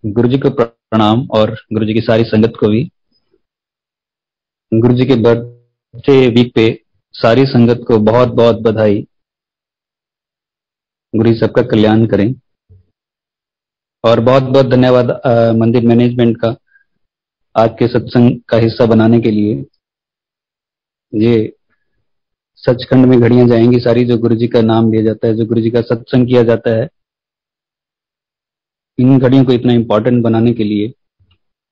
गुरु जी को प्रणाम और गुरु जी की सारी संगत को भी। गुरु जी के बर्थडे वीक पे सारी संगत को बहुत बहुत बधाई। गुरु जी सबका कल्याण करें और बहुत बहुत धन्यवाद मंदिर मैनेजमेंट का आज के सत्संग का हिस्सा बनाने के लिए। ये सचखंड में घड़ियां जाएंगी सारी, जो गुरु जी का नाम लिया जाता है, जो गुरु जी का सत्संग किया जाता है, इन घड़ियों को इतना इम्पोर्टेंट बनाने के लिए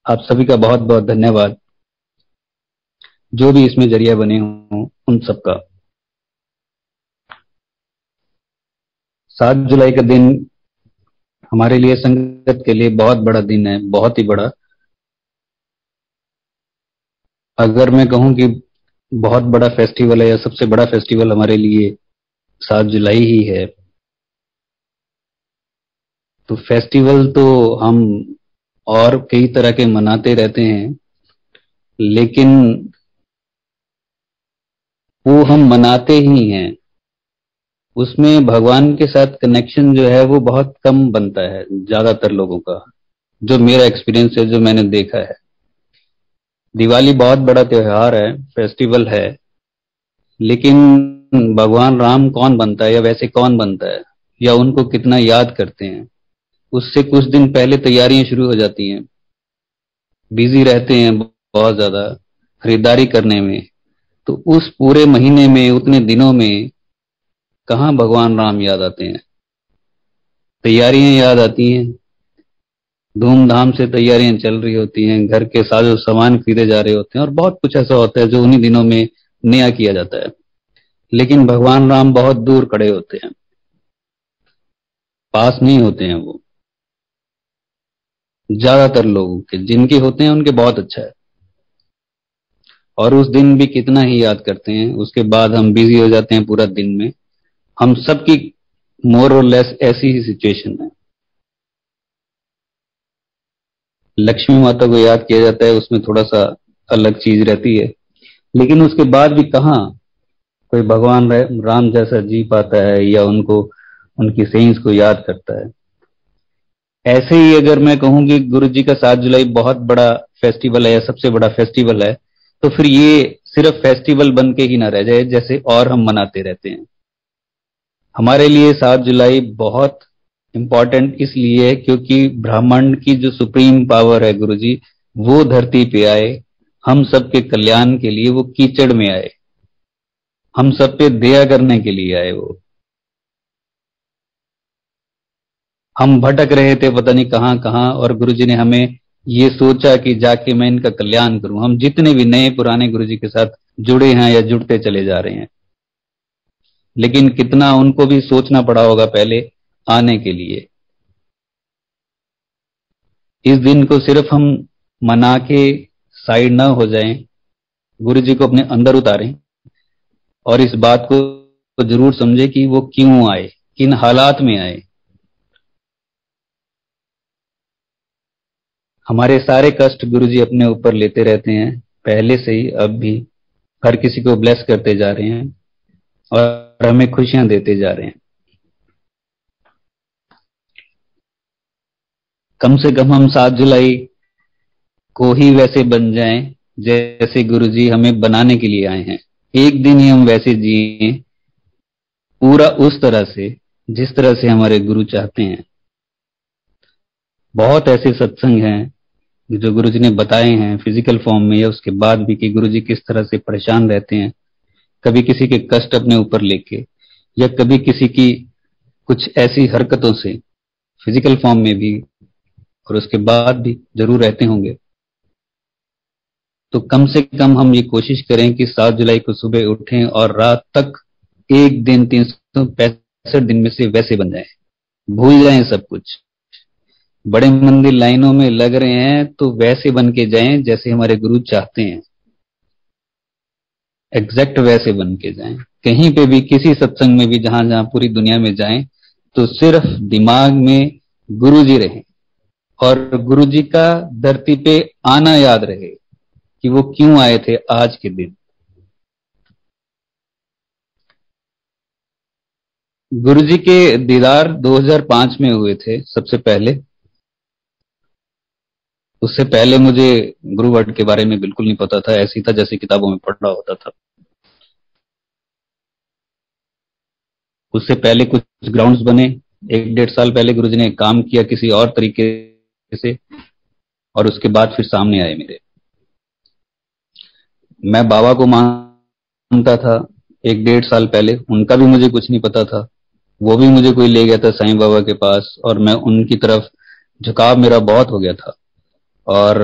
आप सभी का बहुत बहुत धन्यवाद। जो भी इसमें जरिया बने हों उन सबका। 7 जुलाई का दिन हमारे लिए, संगत के लिए बहुत बड़ा दिन है, बहुत ही बड़ा। अगर मैं कहूं कि बहुत बड़ा फेस्टिवल है या सबसे बड़ा फेस्टिवल हमारे लिए 7 जुलाई ही है, तो फेस्टिवल तो हम और कई तरह के मनाते रहते हैं, लेकिन वो हम मनाते ही हैं, उसमें भगवान के साथ कनेक्शन जो है वो बहुत कम बनता है ज्यादातर लोगों का। जो मेरा एक्सपीरियंस है, जो मैंने देखा है, दिवाली बहुत बड़ा त्योहार है, फेस्टिवल है, लेकिन भगवान राम कौन बनता है या वैसे कौन बनता है या उनको कितना याद करते हैं, उससे कुछ दिन पहले तैयारियां शुरू हो जाती हैं। बिजी रहते हैं बहुत ज्यादा खरीदारी करने में, तो उस पूरे महीने में, उतने दिनों में कहाँ भगवान राम याद आते हैं। तैयारियां याद आती हैं, धूमधाम से तैयारियां चल रही होती हैं, घर के साजो सामान खरीदे जा रहे होते हैं और बहुत कुछ ऐसा होता है जो उन्हीं दिनों में नया किया जाता है। लेकिन भगवान राम बहुत दूर खड़े होते हैं, पास नहीं होते हैं वो। ज्यादातर लोगों के जिनके होते हैं उनके बहुत अच्छा है, और उस दिन भी कितना ही याद करते हैं। उसके बाद हम बिजी हो जाते हैं पूरा दिन में। हम सबकी मोर और लेस ऐसी ही सिचुएशन है। लक्ष्मी माता को याद किया जाता है, उसमें थोड़ा सा अलग चीज रहती है, लेकिन उसके बाद भी कहाँ कोई भगवान राम जैसा जी पाता है या उनको, उनकी सेंस को याद करता है। ऐसे ही अगर मैं कहूं कि गुरु जी का 7 जुलाई बहुत बड़ा फेस्टिवल है या सबसे बड़ा फेस्टिवल है, तो फिर ये सिर्फ फेस्टिवल बन के ही ना रह जाए जैसे और हम मनाते रहते हैं। हमारे लिए 7 जुलाई बहुत इंपॉर्टेंट इसलिए है क्योंकि ब्रह्मांड की जो सुप्रीम पावर है गुरु जी, वो धरती पे आए, हम सबके कल्याण के लिए वो कीचड़ में आए, हम सब पे दया करने के लिए आए वो। हम भटक रहे थे पता नहीं कहां कहां, और गुरुजी ने हमें ये सोचा कि जाके मैं इनका कल्याण करूं। हम जितने भी नए पुराने गुरुजी के साथ जुड़े हैं या जुड़ते चले जा रहे हैं, लेकिन कितना उनको भी सोचना पड़ा होगा पहले आने के लिए। इस दिन को सिर्फ हम मना के साइड ना हो जाएं, गुरुजी को अपने अंदर उतारें और इस बात को जरूर समझे कि वो क्यों आए, किन हालात में आए। हमारे सारे कष्ट गुरुजी अपने ऊपर लेते रहते हैं, पहले से ही, अब भी। हर किसी को ब्लेस करते जा रहे हैं और हमें खुशियां देते जा रहे हैं। कम से कम हम 7 जुलाई को ही वैसे बन जाएं जैसे गुरुजी हमें बनाने के लिए आए हैं। एक दिन ही हम वैसे जिए, पूरा उस तरह से जिस तरह से हमारे गुरु चाहते हैं। बहुत ऐसे सत्संग हैं जो गुरुजी ने बताए हैं फिजिकल फॉर्म में या उसके बाद भी, कि गुरुजी किस तरह से परेशान रहते हैं, कभी किसी के कष्ट अपने ऊपर लेके, या कभी किसी की कुछ ऐसी हरकतों से, फिजिकल फॉर्म में भी और उसके बाद भी जरूर रहते होंगे। तो कम से कम हम ये कोशिश करें कि 7 जुलाई को सुबह उठें और रात तक एक दिन 365 दिन में से वैसे बन जाए, भूल जाएं सब कुछ। बड़े मंदिर लाइनों में लग रहे हैं तो वैसे बन के जाएं जैसे हमारे गुरु चाहते हैं, एग्जैक्ट वैसे बन के जाएं। कहीं पे भी, किसी सत्संग में भी, जहां जहां पूरी दुनिया में जाएं, तो सिर्फ दिमाग में गुरु जी रहे और गुरु जी का धरती पे आना याद रहे कि वो क्यों आए थे आज के दिन। गुरु जी के दीदार 2005 में हुए थे सबसे पहले, उससे पहले मुझे गुरु वर्ड के बारे में बिल्कुल नहीं पता था, ऐसी था जैसे किताबों में पढ़ा होता था। उससे पहले कुछ ग्राउंड्स बने, 1 डेढ़ साल पहले गुरुजी ने काम किया किसी और तरीके से, और उसके बाद फिर सामने आए मेरे। मैं बाबा को मानता था 1 डेढ़ साल पहले, उनका भी मुझे कुछ नहीं पता था। वो भी मुझे कोई ले गया था साईं बाबा के पास, और मैं उनकी तरफ झुकाव मेरा बहुत हो गया था। और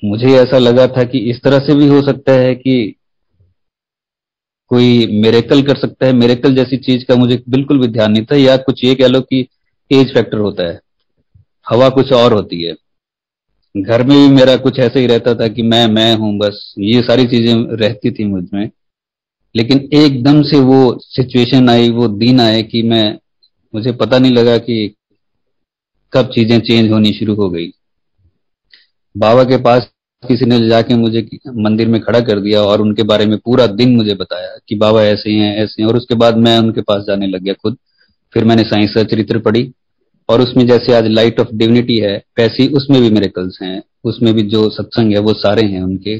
मुझे ऐसा लगा था कि इस तरह से भी हो सकता है कि कोई मिरेकल कर सकता है। मिरेकल जैसी चीज का मुझे बिल्कुल भी ध्यान नहीं था, या कुछ ये कह लो कि एज फैक्टर होता है, हवा कुछ और होती है। घर में भी मेरा कुछ ऐसे ही रहता था कि मैं हूं बस, ये सारी चीजें रहती थी मुझ में। लेकिन एकदम से वो सिचुएशन आई, वो दिन आए कि मैं, मुझे पता नहीं लगा कि कब चीजें चेंज होनी शुरू हो गई। बाबा के पास किसी ने जाके मुझे मंदिर में खड़ा कर दिया और उनके बारे में पूरा दिन मुझे बताया कि बाबा ऐसे हैं ऐसे हैं, और उसके बाद मैं उनके पास जाने लग गया खुद। फिर मैंने साईं सचरित्र पढ़ी, और उसमें जैसे आज लाइट ऑफ डिविनिटी है, वैसे ही उसमें भी मिरेकल्स हैं, उसमें भी जो सत्संग है वो सारे हैं उनके।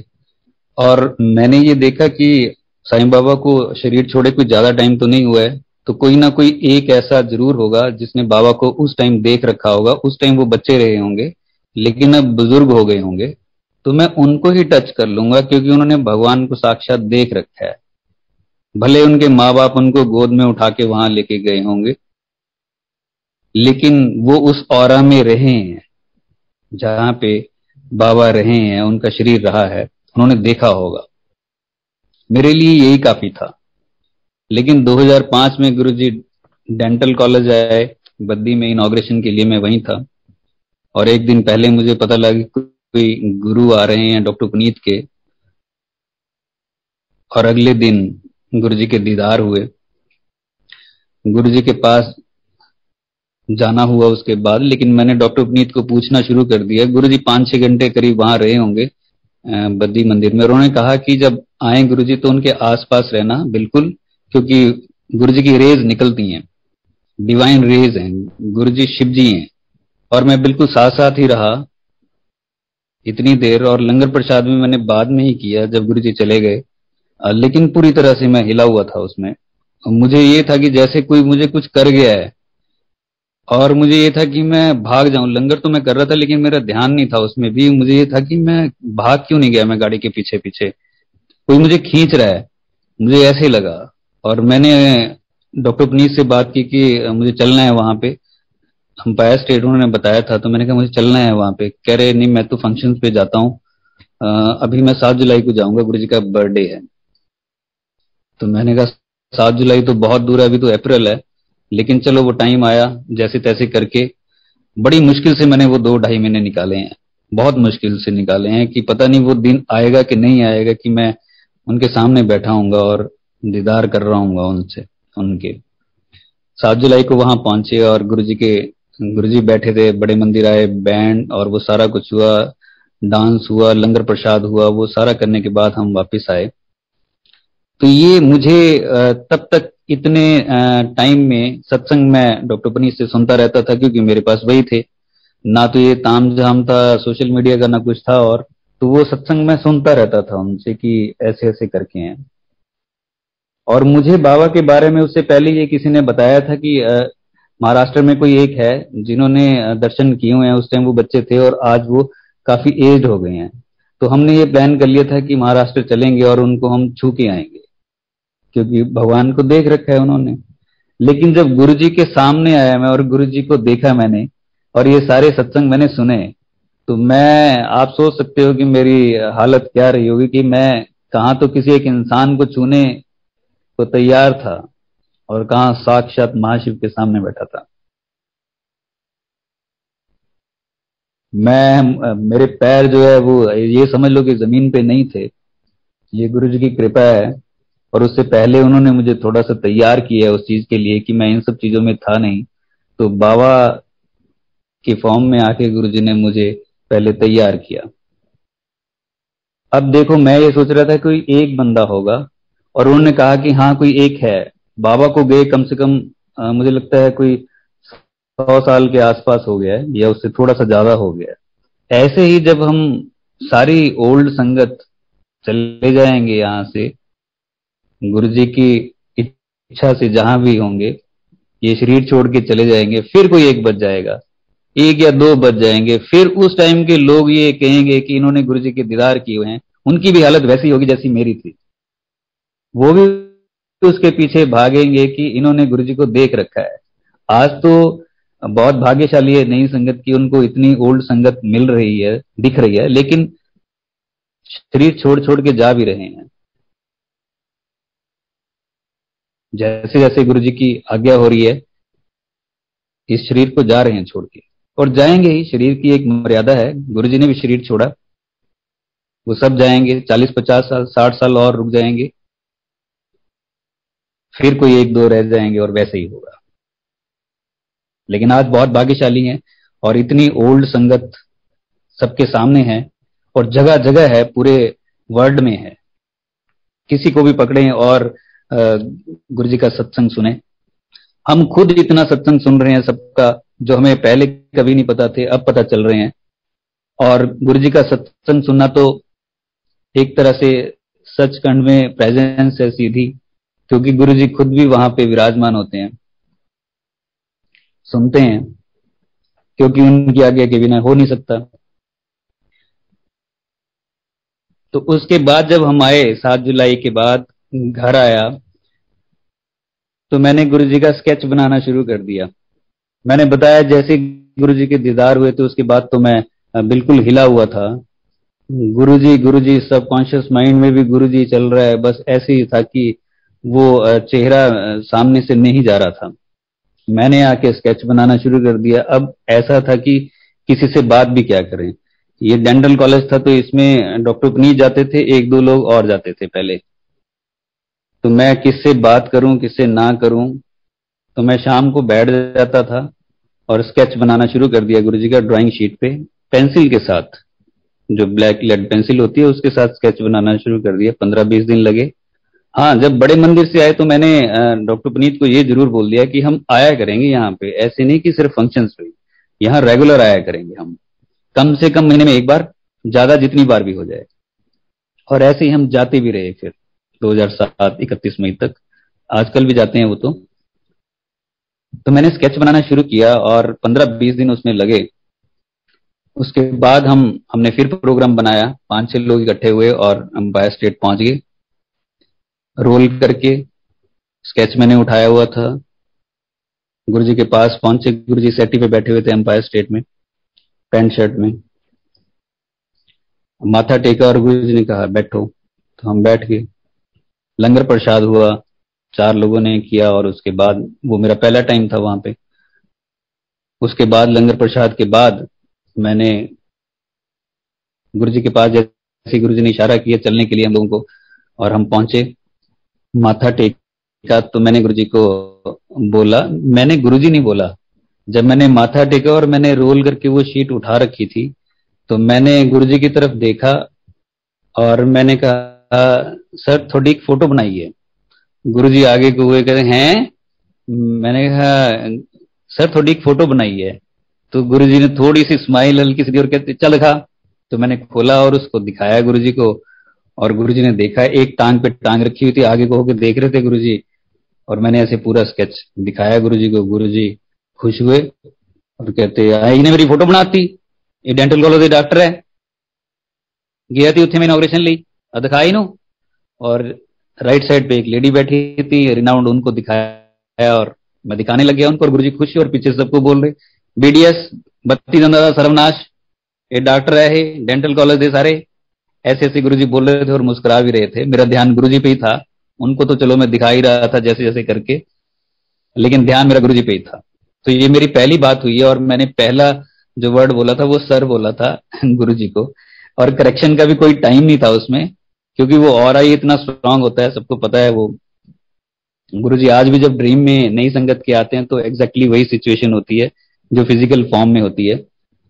और मैंने ये देखा कि साईं बाबा को शरीर छोड़े कुछ ज्यादा टाइम तो नहीं हुआ है, तो कोई ना कोई एक ऐसा जरूर होगा जिसने बाबा को उस टाइम देख रखा होगा। उस टाइम वो बच्चे रहे होंगे, लेकिन अब बुजुर्ग हो गए होंगे, तो मैं उनको ही टच कर लूंगा, क्योंकि उन्होंने भगवान को साक्षात देख रखा है। भले उनके माँ बाप उनको गोद में उठा के वहां लेके गए होंगे, लेकिन वो उस ऑरा में रहे हैं जहां पे बाबा रहे हैं, उनका शरीर रहा है, उन्होंने देखा होगा। मेरे लिए यही काफी था। लेकिन 2005 में गुरुजी डेंटल कॉलेज आए बद्दी में, इनॉग्रेशन के लिए मैं वहीं था। और एक दिन पहले मुझे पता लगा कि कोई गुरु आ रहे हैं डॉक्टर पुनीत के, और अगले दिन गुरुजी के दीदार हुए। गुरुजी के पास जाना हुआ उसके बाद, लेकिन मैंने डॉक्टर पुनीत को पूछना शुरू कर दिया। गुरुजी 5-6 घंटे करीब वहां रहे होंगे बद्दी मंदिर में। उन्होंने कहा कि जब आए गुरुजी तो उनके आसपास रहना बिल्कुल, क्योंकि गुरुजी की रेज निकलती हैं, डिवाइन रेज हैं, गुरुजी शिव जी हैं। और मैं बिल्कुल साथ साथ ही रहा इतनी देर, और लंगर प्रसाद भी मैंने बाद में ही किया जब गुरुजी चले गए। लेकिन पूरी तरह से मैं हिला हुआ था उसमें। मुझे ये था कि जैसे कोई मुझे कुछ कर गया है, और मुझे ये था कि मैं भाग जाऊं। लंगर तो मैं कर रहा था, लेकिन मेरा ध्यान नहीं था उसमें भी। मुझे ये था कि मैं भाग क्यों नहीं गया, मैं गाड़ी के पीछे पीछे, कोई मुझे खींच रहा है, मुझे ऐसे ही लगा। और मैंने डॉक्टर पुनीत से बात की कि मुझे चलना है वहां पे, अंपायर स्टेट उन्होंने बताया था, तो मैंने कहा मुझे चलना है वहां पे। कह रहे नहीं, मैं तो फंक्शन पे जाता हूँ, अभी मैं 7 जुलाई को जाऊंगा, गुरु जी का बर्थडे है। तो मैंने कहा 7 जुलाई तो बहुत दूर है, अभी तो अप्रैल है। लेकिन चलो वो टाइम आया जैसे तैसे करके। बड़ी मुश्किल से मैंने वो 2-2.5 महीने निकाले हैं, बहुत मुश्किल से निकाले हैं, कि पता नहीं वो दिन आएगा कि नहीं आएगा कि मैं उनके सामने बैठा हूंगा और दीदार कर रहा हूंगा उनसे, उनके। 7 जुलाई को वहां पहुंचे, और गुरुजी बैठे थे, बड़े मंदिर आए, बैंड और वो सारा कुछ हुआ, डांस हुआ, लंगर प्रसाद हुआ, वो सारा करने के बाद हम वापस आए। तो ये मुझे तब तक इतने टाइम में सत्संग मैं डॉक्टर पनीत से सुनता रहता था, क्योंकि मेरे पास वही थे। ना तो ये ताम झाम था सोशल मीडिया का, ना कुछ था। और तो वो सत्संग मैं सुनता रहता था उनसे कि ऐसे ऐसे करके हैं। और मुझे बाबा के बारे में उससे पहले ये किसी ने बताया था कि महाराष्ट्र में कोई एक है जिन्होंने दर्शन किए हुए हैं। उस टाइम वो बच्चे थे और आज वो काफी एज हो गए हैं। तो हमने ये प्लान कर लिया था कि महाराष्ट्र चलेंगे और उनको हम छू के आएंगे, क्योंकि भगवान को देख रखा है उन्होंने। लेकिन जब गुरुजी के सामने आया मैं, और गुरुजी को देखा मैंने, और ये सारे सत्संग मैंने सुने, तो मैं, आप सोच सकते हो कि मेरी हालत क्या रही होगी, कि मैं कहाँ तो किसी एक इंसान को छूने को तैयार था, और कहाँ साक्षात महाशिव के सामने बैठा था। मेरे पैर जो है वो, ये समझ लो कि जमीन पे नहीं थे। ये गुरु जी की कृपा है। और उससे पहले उन्होंने मुझे थोड़ा सा तैयार किया है उस चीज के लिए, कि मैं इन सब चीजों में था नहीं। तो बाबा के फॉर्म में आके गुरु जी ने मुझे पहले तैयार किया। अब देखो, मैं ये सोच रहा था कोई एक बंदा होगा, और उन्होंने कहा कि हाँ कोई एक है। बाबा को गए कम से कम मुझे लगता है कोई 100 साल के आसपास हो गया है, या उससे थोड़ा सा ज्यादा हो गया है। ऐसे ही जब हम सारी ओल्ड संगत चले जाएंगे यहाँ से, गुरु जी की इच्छा से जहां भी होंगे, ये शरीर छोड़ के चले जाएंगे, फिर कोई एक बच जाएगा, एक या दो बच जाएंगे, फिर उस टाइम के लोग ये कहेंगे कि इन्होंने गुरु जी के दीदार किए हुए हैं, उनकी भी हालत वैसी होगी जैसी मेरी थी। वो भी उसके पीछे भागेंगे कि इन्होंने गुरु जी को देख रखा है। आज तो बहुत भाग्यशाली है नई संगत की, उनको इतनी ओल्ड संगत मिल रही है, दिख रही है, लेकिन शरीर छोड़ छोड़ के जा भी रहे हैं। जैसे जैसे गुरु जी की आज्ञा हो रही है, इस शरीर को जा रहे हैं छोड़ के, और जाएंगे ही। शरीर की एक मर्यादा है, गुरु जी ने भी शरीर छोड़ा, वो सब जाएंगे, 40-50 साल 60 साल और रुक जाएंगे, फिर कोई एक दो रह जाएंगे, और वैसे ही होगा। लेकिन आज बहुत भाग्यशाली हैं, और इतनी ओल्ड संगत सबके सामने है, और जगह जगह है, पूरे वर्ल्ड में है। किसी को भी पकड़े और गुरु जी का सत्संग सुने। हम खुद इतना सत्संग सुन रहे हैं सबका, जो हमें पहले कभी नहीं पता थे, अब पता चल रहे हैं। और गुरु जी का सत्संग सुनना तो एक तरह से सचखंड में प्रेजेंस है सीधी, क्योंकि गुरु जी खुद भी वहां पे विराजमान होते हैं, सुनते हैं, क्योंकि उनकी आज्ञा के बिना हो नहीं सकता। तो उसके बाद जब हम आए 7 जुलाई के बाद, घर आया, तो मैंने गुरु जी का स्केच बनाना शुरू कर दिया। मैंने बताया जैसे गुरु जी के दीदार हुए तो उसके बाद तो मैं बिल्कुल हिला हुआ था। गुरु जी सबकॉन्शियस माइंड में भी गुरु जी चल रहा है, बस ऐसे ही था कि वो चेहरा सामने से नहीं जा रहा था। मैंने आके स्केच बनाना शुरू कर दिया। अब ऐसा था कि किसी से बात भी क्या करें। ये डेंटल कॉलेज था, तो इसमें डॉक्टर पुनीत जाते थे, एक दो लोग और जाते थे पहले। तो मैं किससे बात करूं, किससे ना करूं, तो मैं शाम को बैठ जाता था और स्केच बनाना शुरू कर दिया गुरु जी का, ड्राइंग शीट पे पेंसिल के साथ, जो ब्लैक लेड पेंसिल होती है उसके साथ स्केच बनाना शुरू कर दिया। 15-20 दिन लगे। हाँ, जब बड़े मंदिर से आए तो मैंने डॉक्टर पुनीत को ये जरूर बोल दिया कि हम आया करेंगे यहाँ पे, ऐसे नहीं कि सिर्फ फंक्शंस पे, यहाँ रेगुलर आया करेंगे हम, कम से कम महीने में एक बार, ज्यादा जितनी बार भी हो जाए। और ऐसे ही हम जाते भी रहे फिर 2007 31 मई तक, आजकल भी जाते हैं वो। तो मैंने स्केच बनाना शुरू किया और 15-20 दिन उसमें लगे। उसके बाद हमने फिर प्रोग्राम बनाया, 5-6 लोग इकट्ठे हुए और एम्पायर स्टेट पहुंच गए। रोल करके स्केच मैंने उठाया हुआ था, गुरुजी के पास पहुंचे। गुरुजी सेटी पे बैठे हुए थे एम्पायर स्टेट में, पैंट शर्ट में, माथा टेका और गुरुजी ने कहा बैठो, तो हम बैठ गए। लंगर प्रसाद हुआ, 4 लोगों ने किया, और उसके बाद वो मेरा पहला टाइम था वहां पे। उसके बाद लंगर प्रसाद के बाद मैंने गुरुजी के पास, जैसे गुरुजी ने इशारा किया चलने के लिए हम लोगों को, और हम पहुंचे। माथा टेका तो मैंने गुरुजी को बोला, मैंने गुरुजी नहीं बोला। जब मैंने माथा टेका और मैंने रोल करके वो शीट उठा रखी थी, तो मैंने गुरुजी की तरफ देखा और मैंने कहा सर थोड़ी एक फोटो बनाई है। गुरुजी आगे को हुए, कहते हैं, मैंने कहा सर थोड़ी एक फोटो बनाई है। तो गुरुजी ने थोड़ी सी स्माइल हल्की सी दी और कहते चल दिखा। तो मैंने खोला और उसको दिखाया गुरुजी को, और गुरुजी ने देखा, एक टांग पे टांग रखी हुई थी, आगे को होकर देख रहे थे गुरुजी, और मैंने ऐसे पूरा स्केच दिखाया गुरुजी को। गुरुजी खुश हुए और कहते इन्हें मेरी फोटो बनाती, ये डेंटल कॉलेज के डॉक्टर है, गया थी उत्थे मैं इनॉग्रेशन ली, दिखाई नो। और राइट साइड पे एक लेडी बैठी थी रिनाउंड, उनको दिखाया और मैं दिखाने लग गया उनको, और गुरुजी खुश, और पीछे सबको बोल रहे बीडीएस बत्ती दंदा सर्वनाश, ये डॉक्टर है, ये डेंटल कॉलेज है सारे। ऐसे ऐसे गुरुजी बोल रहे थे और मुस्कुरा भी रहे थे। मेरा ध्यान गुरुजी पे ही था, उनको तो चलो मैं दिखा ही रहा था जैसे जैसे करके, लेकिन ध्यान मेरा गुरुजी पे ही था। तो ये मेरी पहली बात हुई है, और मैंने पहला जो वर्ड बोला था वो सर बोला था गुरुजी को, और करेक्शन का भी कोई टाइम नहीं था उसमें, क्योंकि वो ऑरा ही इतना स्ट्रांग होता है, सबको पता है वो। गुरुजी आज भी जब ड्रीम में नई संगत के आते हैं तो एग्जैक्टली वही सिचुएशन होती है जो फिजिकल फॉर्म में होती है,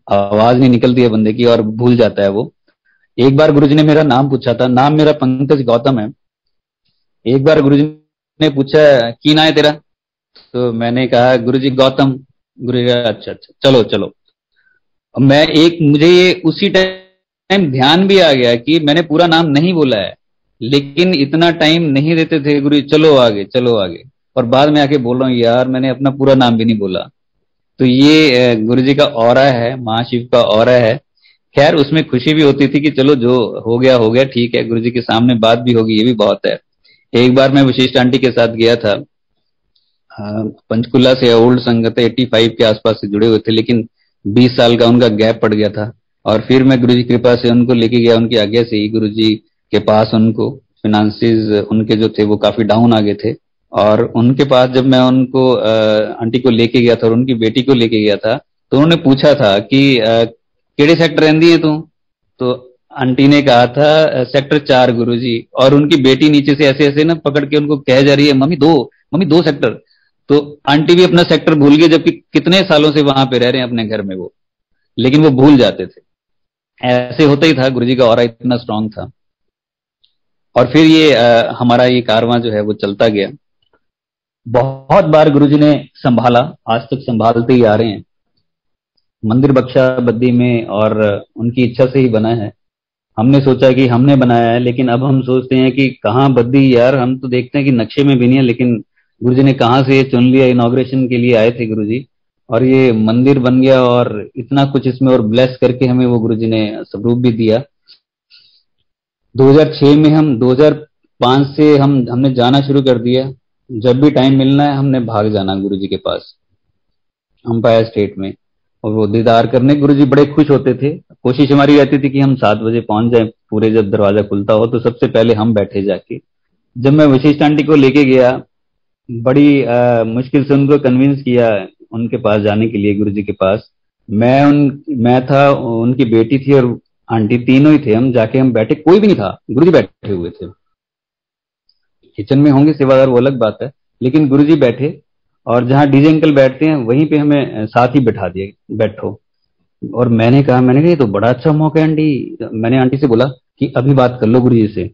आवाज नहीं निकलती है बंदे की और भूल जाता है वो। एक बार गुरुजी ने मेरा नाम पूछा था, नाम मेरा पंकज गौतम है। एक बार गुरुजी ने पूछा की ना है तेरा, तो मैंने कहा गुरुजी गौतम। गुरुजी कहा अच्छा अच्छा चलो चलो। मुझे ये उसी टाइम ध्यान भी आ गया कि मैंने पूरा नाम नहीं बोला है, लेकिन इतना टाइम नहीं देते थे गुरु जी, चलो आगे चलो आगे, और बाद में आके बोल रहा हूँ यार मैंने अपना पूरा नाम भी नहीं बोला। तो ये गुरु जी का ऑरा है, महाशिव का ऑरा है। खैर उसमें खुशी भी होती थी कि चलो जो हो गया ठीक है, गुरु जी के सामने बात भी होगी, ये भी बहुत है। एक बार मैं वशिष्ठ आंटी के साथ गया था, पंचकुला से ओल्ड संगत 85 के आसपास से जुड़े हुए थे, लेकिन 20 साल का उनका गैप पड़ गया था। और फिर मैं गुरु जी की कृपा से उनको लेके गया, उनकी आज्ञा से ही गुरु जी के पास। उनको फिनांसेस उनके जो थे वो काफी डाउन आ गए थे, और उनके पास जब मैं उनको आंटी को लेके गया था और उनकी बेटी को लेके गया था, तो उन्होंने पूछा था कि केड़े सेक्टर रहंदी है तू? तो आंटी ने कहा था सेक्टर 4 गुरुजी। और उनकी बेटी नीचे से ऐसे ऐसे ना पकड़ के उनको कह जा रही है, मम्मी दो सेक्टर। तो आंटी भी अपना सेक्टर भूल गए, जबकि कितने सालों से वहां पे रह रहे हैं अपने घर में वो, लेकिन वो भूल जाते थे। ऐसे होता ही था, गुरुजी का ऑरा इतना स्ट्रांग था। और फिर ये हमारा ये कारवां जो है वो चलता गया। बहुत बार गुरुजी ने संभाला, आज तक संभालते ही आ रहे हैं। मंदिर बख्शा बद्दी में और उनकी इच्छा से ही बना है। हमने सोचा कि हमने बनाया है, लेकिन अब हम सोचते हैं कि कहाँ बद्दी यार, हम तो देखते हैं कि नक्शे में भी नहीं है, लेकिन गुरुजी ने कहाँ से ये चुन लिया। इनॉग्रेशन के लिए आए थे गुरुजी, और ये मंदिर बन गया, और इतना कुछ इसमें और ब्लेस करके हमें वो गुरुजी ने स्वरूप भी दिया। 2006 में हम 2005 से हमने जाना शुरू कर दिया। जब भी टाइम मिलना है हमने भाग जाना गुरुजी के पास, अंपायर स्टेट में, और वो दीदार करने। गुरुजी बड़े खुश होते थे। कोशिश हमारी रहती थी कि हम 7 बजे पहुंच जाए, पूरे जब दरवाजा खुलता हो तो सबसे पहले हम बैठे जाके। जब मैं वशिष्ठ आंटी को लेके गया, बड़ी मुश्किल से उनको कन्विंस किया उनके पास जाने के लिए, गुरुजी के पास। मैं था, उनकी बेटी थी और आंटी, तीनों ही थे। हम जाके हम बैठे, कोई भी नहीं था, गुरुजी बैठे हुए थे। किचन में होंगे सेवादार, वो अलग बात है, लेकिन गुरुजी बैठे, और जहां डीजे अंकल बैठते हैं वहीं पे हमें साथ ही बैठा दिए, बैठो। और मैंने कहा ये तो बड़ा अच्छा मौका है आंटी। मैंने आंटी से बोला कि अभी बात कर लो गुरुजी से।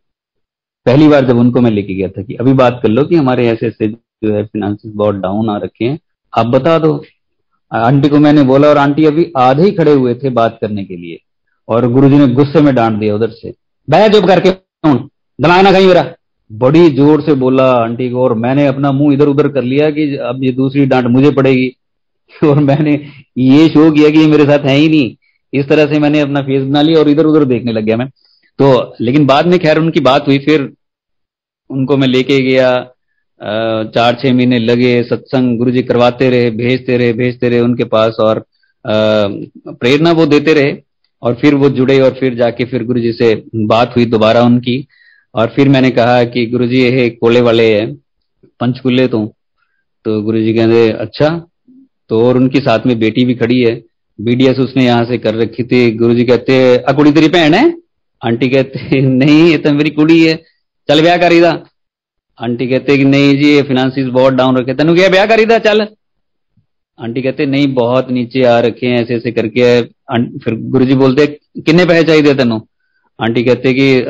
पहली बार जब उनको मैं लेके गया था कि अभी बात कर लो कि हमारे ऐसे ऐसे जो है फिनेंसेस बहुत डाउन आ रखे हैं, आप बता दो। आंटी को मैंने बोला, और आंटी अभी आधे ही खड़े हुए थे बात करने के लिए, और गुरुजी ने गुस्से में डांट दिया उधर से, बैठ चुप करके, दिमाग ना कहीं मेरा। बड़ी जोर से बोला आंटी को, और मैंने अपना मुंह इधर उधर कर लिया कि अब ये दूसरी डांट मुझे पड़ेगी। और मैंने ये शो किया कि ये मेरे साथ है ही नहीं। इस तरह से मैंने अपना फेस बना लिया और इधर उधर देखने लग गया मैं तो। लेकिन बाद में खैर उनकी बात हुई, फिर उनको मैं लेके गया। 4-6 महीने लगे, सत्संग गुरुजी करवाते रहे, भेजते रहे उनके पास, और प्रेरणा वो देते रहे। और फिर वो जुड़े, और फिर जाके फिर गुरुजी से बात हुई दोबारा उनकी। और फिर मैंने कहा कि गुरुजी ये कोले वाले हैं पंचकुले तो गुरुजी कहते अच्छा। तो और उनकी साथ में बेटी भी खड़ी है, बीडीएस उसने यहाँ से कर रखी थी। गुरुजी कहते आ कुड़ी तेरी भैन है? आंटी कहते नहीं ये तो मेरी कुड़ी है, चल ब्याह करी दा। आंटी कहते कि नहीं जी ये फिनेंसिस बहुत डाउन रखे, तेन क्या ब्याह करी दा चल। आंटी कहते नहीं बहुत नीचे आ रखे हैं, ऐसे ऐसे करके। फिर गुरुजी बोलते किन्ने पैसे चाहिए तेनों? आंटी कहते कि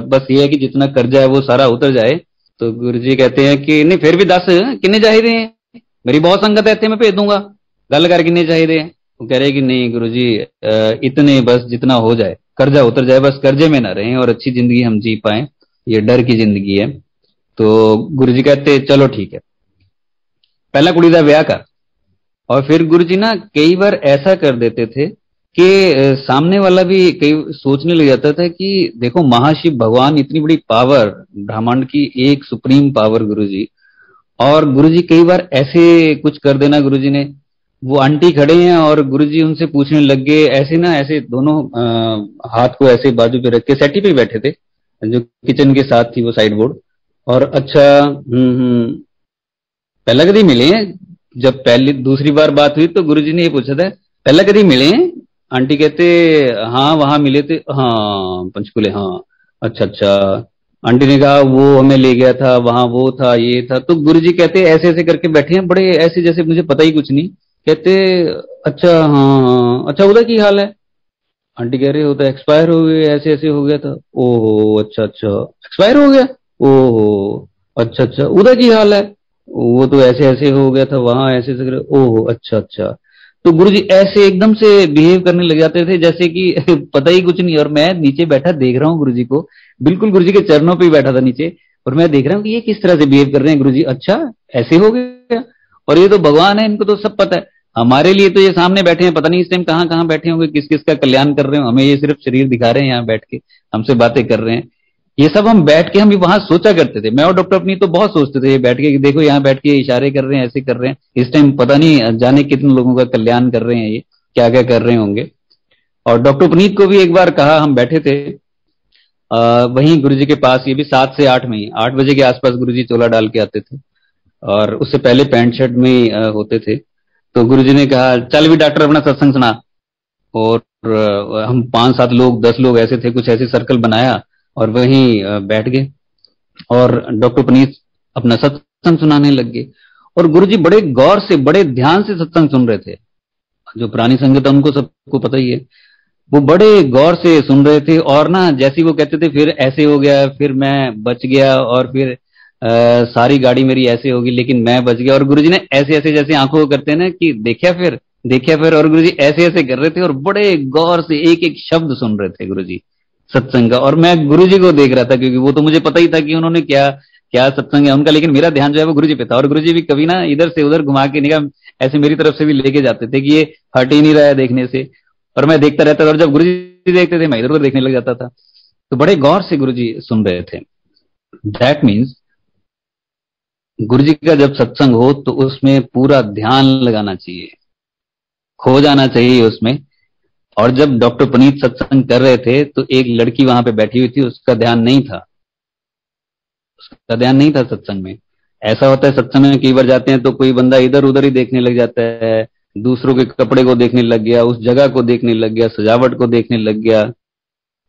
बस ये है कि जितना कर्जा है वो सारा उतर जाए। तो गुरुजी कहते हैं कि नहीं फिर भी 10 किन्ने चाहिए हैं, मेरी बहुत संगत है, मैं भेज दूंगा, गल कर किन्ने चाहिए हैं। वो कह रहे कि नहीं गुरुजी इतने बस जितना हो जाए, कर्जा उतर जाए, बस कर्जे में ना रहें और अच्छी जिंदगी हम जी पाए, ये डर की जिंदगी है। तो गुरुजी कहते चलो ठीक है, पहला कुड़ी का ब्याह कर। और फिर गुरुजी ना कई बार ऐसा कर देते थे कि सामने वाला भी कई सोचने लग जाता था कि देखो महाशिव भगवान, इतनी बड़ी पावर, ब्रह्मांड की एक सुप्रीम पावर गुरुजी। और गुरुजी कई बार ऐसे कुछ कर देना गुरुजी ने। वो आंटी खड़े हैं और गुरुजी उनसे पूछने लग गए, ऐसे ना ऐसे दोनों हाथ को ऐसे बाजू पे रख के सेटी पे बैठे थे, जो किचन के साथ थी वो साइड बोर्ड। और अच्छा पहला कभी मिले हैं? जब पहली दूसरी बार बात हुई तो गुरुजी ने ये पूछा था पहला कभी मिले हैं? आंटी कहते हाँ वहां मिले थे, हाँ पंचकुले, हाँ अच्छा अच्छा। आंटी ने कहा वो हमें ले गया था वहां, वो था ये था। तो गुरुजी कहते ऐसे ऐसे करके बैठे हैं, बड़े ऐसे जैसे मुझे पता ही कुछ नहीं। कहते अच्छा हाँ हाँ अच्छा उधर की हाल है? आंटी कह रहे होता एक्सपायर हो गए, ऐसे ऐसे हो गया था। ओहो अच्छा अच्छा एक्सपायर हो गया, ओहो अच्छा अच्छा उधर की हाल है? वो तो ऐसे ऐसे हो गया था वहां, ऐसे ऐसे ओहो अच्छा अच्छा। तो गुरुजी ऐसे एकदम से बिहेव करने लग जाते थे जैसे कि पता ही कुछ नहीं। और मैं नीचे बैठा देख रहा हूँ गुरुजी को, बिल्कुल गुरुजी के चरणों पे ही बैठा था नीचे, और मैं देख रहा हूँ कि ये किस तरह से बिहेव कर रहे हैं गुरुजी। अच्छा, ऐसे हो गया, और ये तो भगवान है, इनको तो सब पता है। हमारे लिए तो ये सामने बैठे हैं, पता नहीं इस टाइम कहाँ कहाँ बैठे होंगे, किस किस का कल्याण कर रहे हो, हमें ये सिर्फ शरीर दिखा रहे हैं, यहाँ बैठ के हमसे बातें कर रहे हैं। ये सब हम बैठ के हम वहां सोचा करते थे, मैं और डॉक्टर अपनी तो बहुत सोचते थे ये बैठ के कि देखो यहाँ बैठ के इशारे कर रहे हैं, ऐसे कर रहे हैं, इस टाइम पता नहीं जाने कितने लोगों का कल्याण कर रहे हैं, ये क्या क्या कर रहे होंगे। और डॉक्टर पुनीत को भी एक बार कहा, हम बैठे थे वहीं गुरुजी के पास, ये भी 7 से 8 में ही, 8 बजे के आसपास गुरुजी चोला डाल के आते थे, और उससे पहले पैंट शर्ट में ही होते थे। तो गुरुजी ने कहा चल भी डॉक्टर अपना सत्संग सुना। और हम 5-7 लोग 10 लोग ऐसे थे, कुछ ऐसे सर्कल बनाया और वहीं बैठ गए, और डॉक्टर पुनीत अपना सत्संग सुनाने लग गए। और गुरुजी बड़े गौर से बड़े ध्यान से सत्संग सुन रहे थे। जो पुरानी संगत है उनको सबको पता ही है, वो बड़े गौर से सुन रहे थे। और ना जैसे वो कहते थे फिर ऐसे हो गया, फिर मैं बच गया, और फिर सारी गाड़ी मेरी ऐसे होगी लेकिन मैं बच गया। और गुरुजी ने ऐसे ऐसे जैसे आंखों को करते हैं ना कि देखा फिर देखा फिर, और गुरुजी ऐसे ऐसे कर रहे थे और बड़े गौर से एक एक शब्द सुन रहे थे गुरुजी सत्संग का। और मैं गुरुजी को देख रहा था, क्योंकि वो तो मुझे पता ही था कि उन्होंने क्या क्या सत्संग है उनका, लेकिन मेरा ध्यान जो है वो गुरुजी पे था। और गुरुजी भी कभी ना इधर से उधर घुमा के निगाह ऐसे मेरी तरफ से भी लेके जाते थे कि ये हट ही नहीं रहा है देखने से, और मैं देखता रहता था। और जब गुरुजी देखते थे मैं इधर उधर देखने लग जाता था। तो बड़े गौर से गुरुजी सुन रहे थे। दैट मीन्स गुरुजी का जब सत्संग हो तो उसमें पूरा ध्यान लगाना चाहिए, खो जाना चाहिए उसमें। और जब डॉक्टर पुनीत सत्संग कर रहे थे तो एक लड़की वहां पे बैठी हुई थी, उसका ध्यान नहीं था, उसका ध्यान नहीं था सत्संग में। ऐसा होता है सत्संग में कई बार जाते हैं तो कोई बंदा इधर उधर ही देखने लग जाता है, दूसरों के कपड़े को देखने लग गया, उस जगह को देखने लग गया, सजावट को देखने लग गया,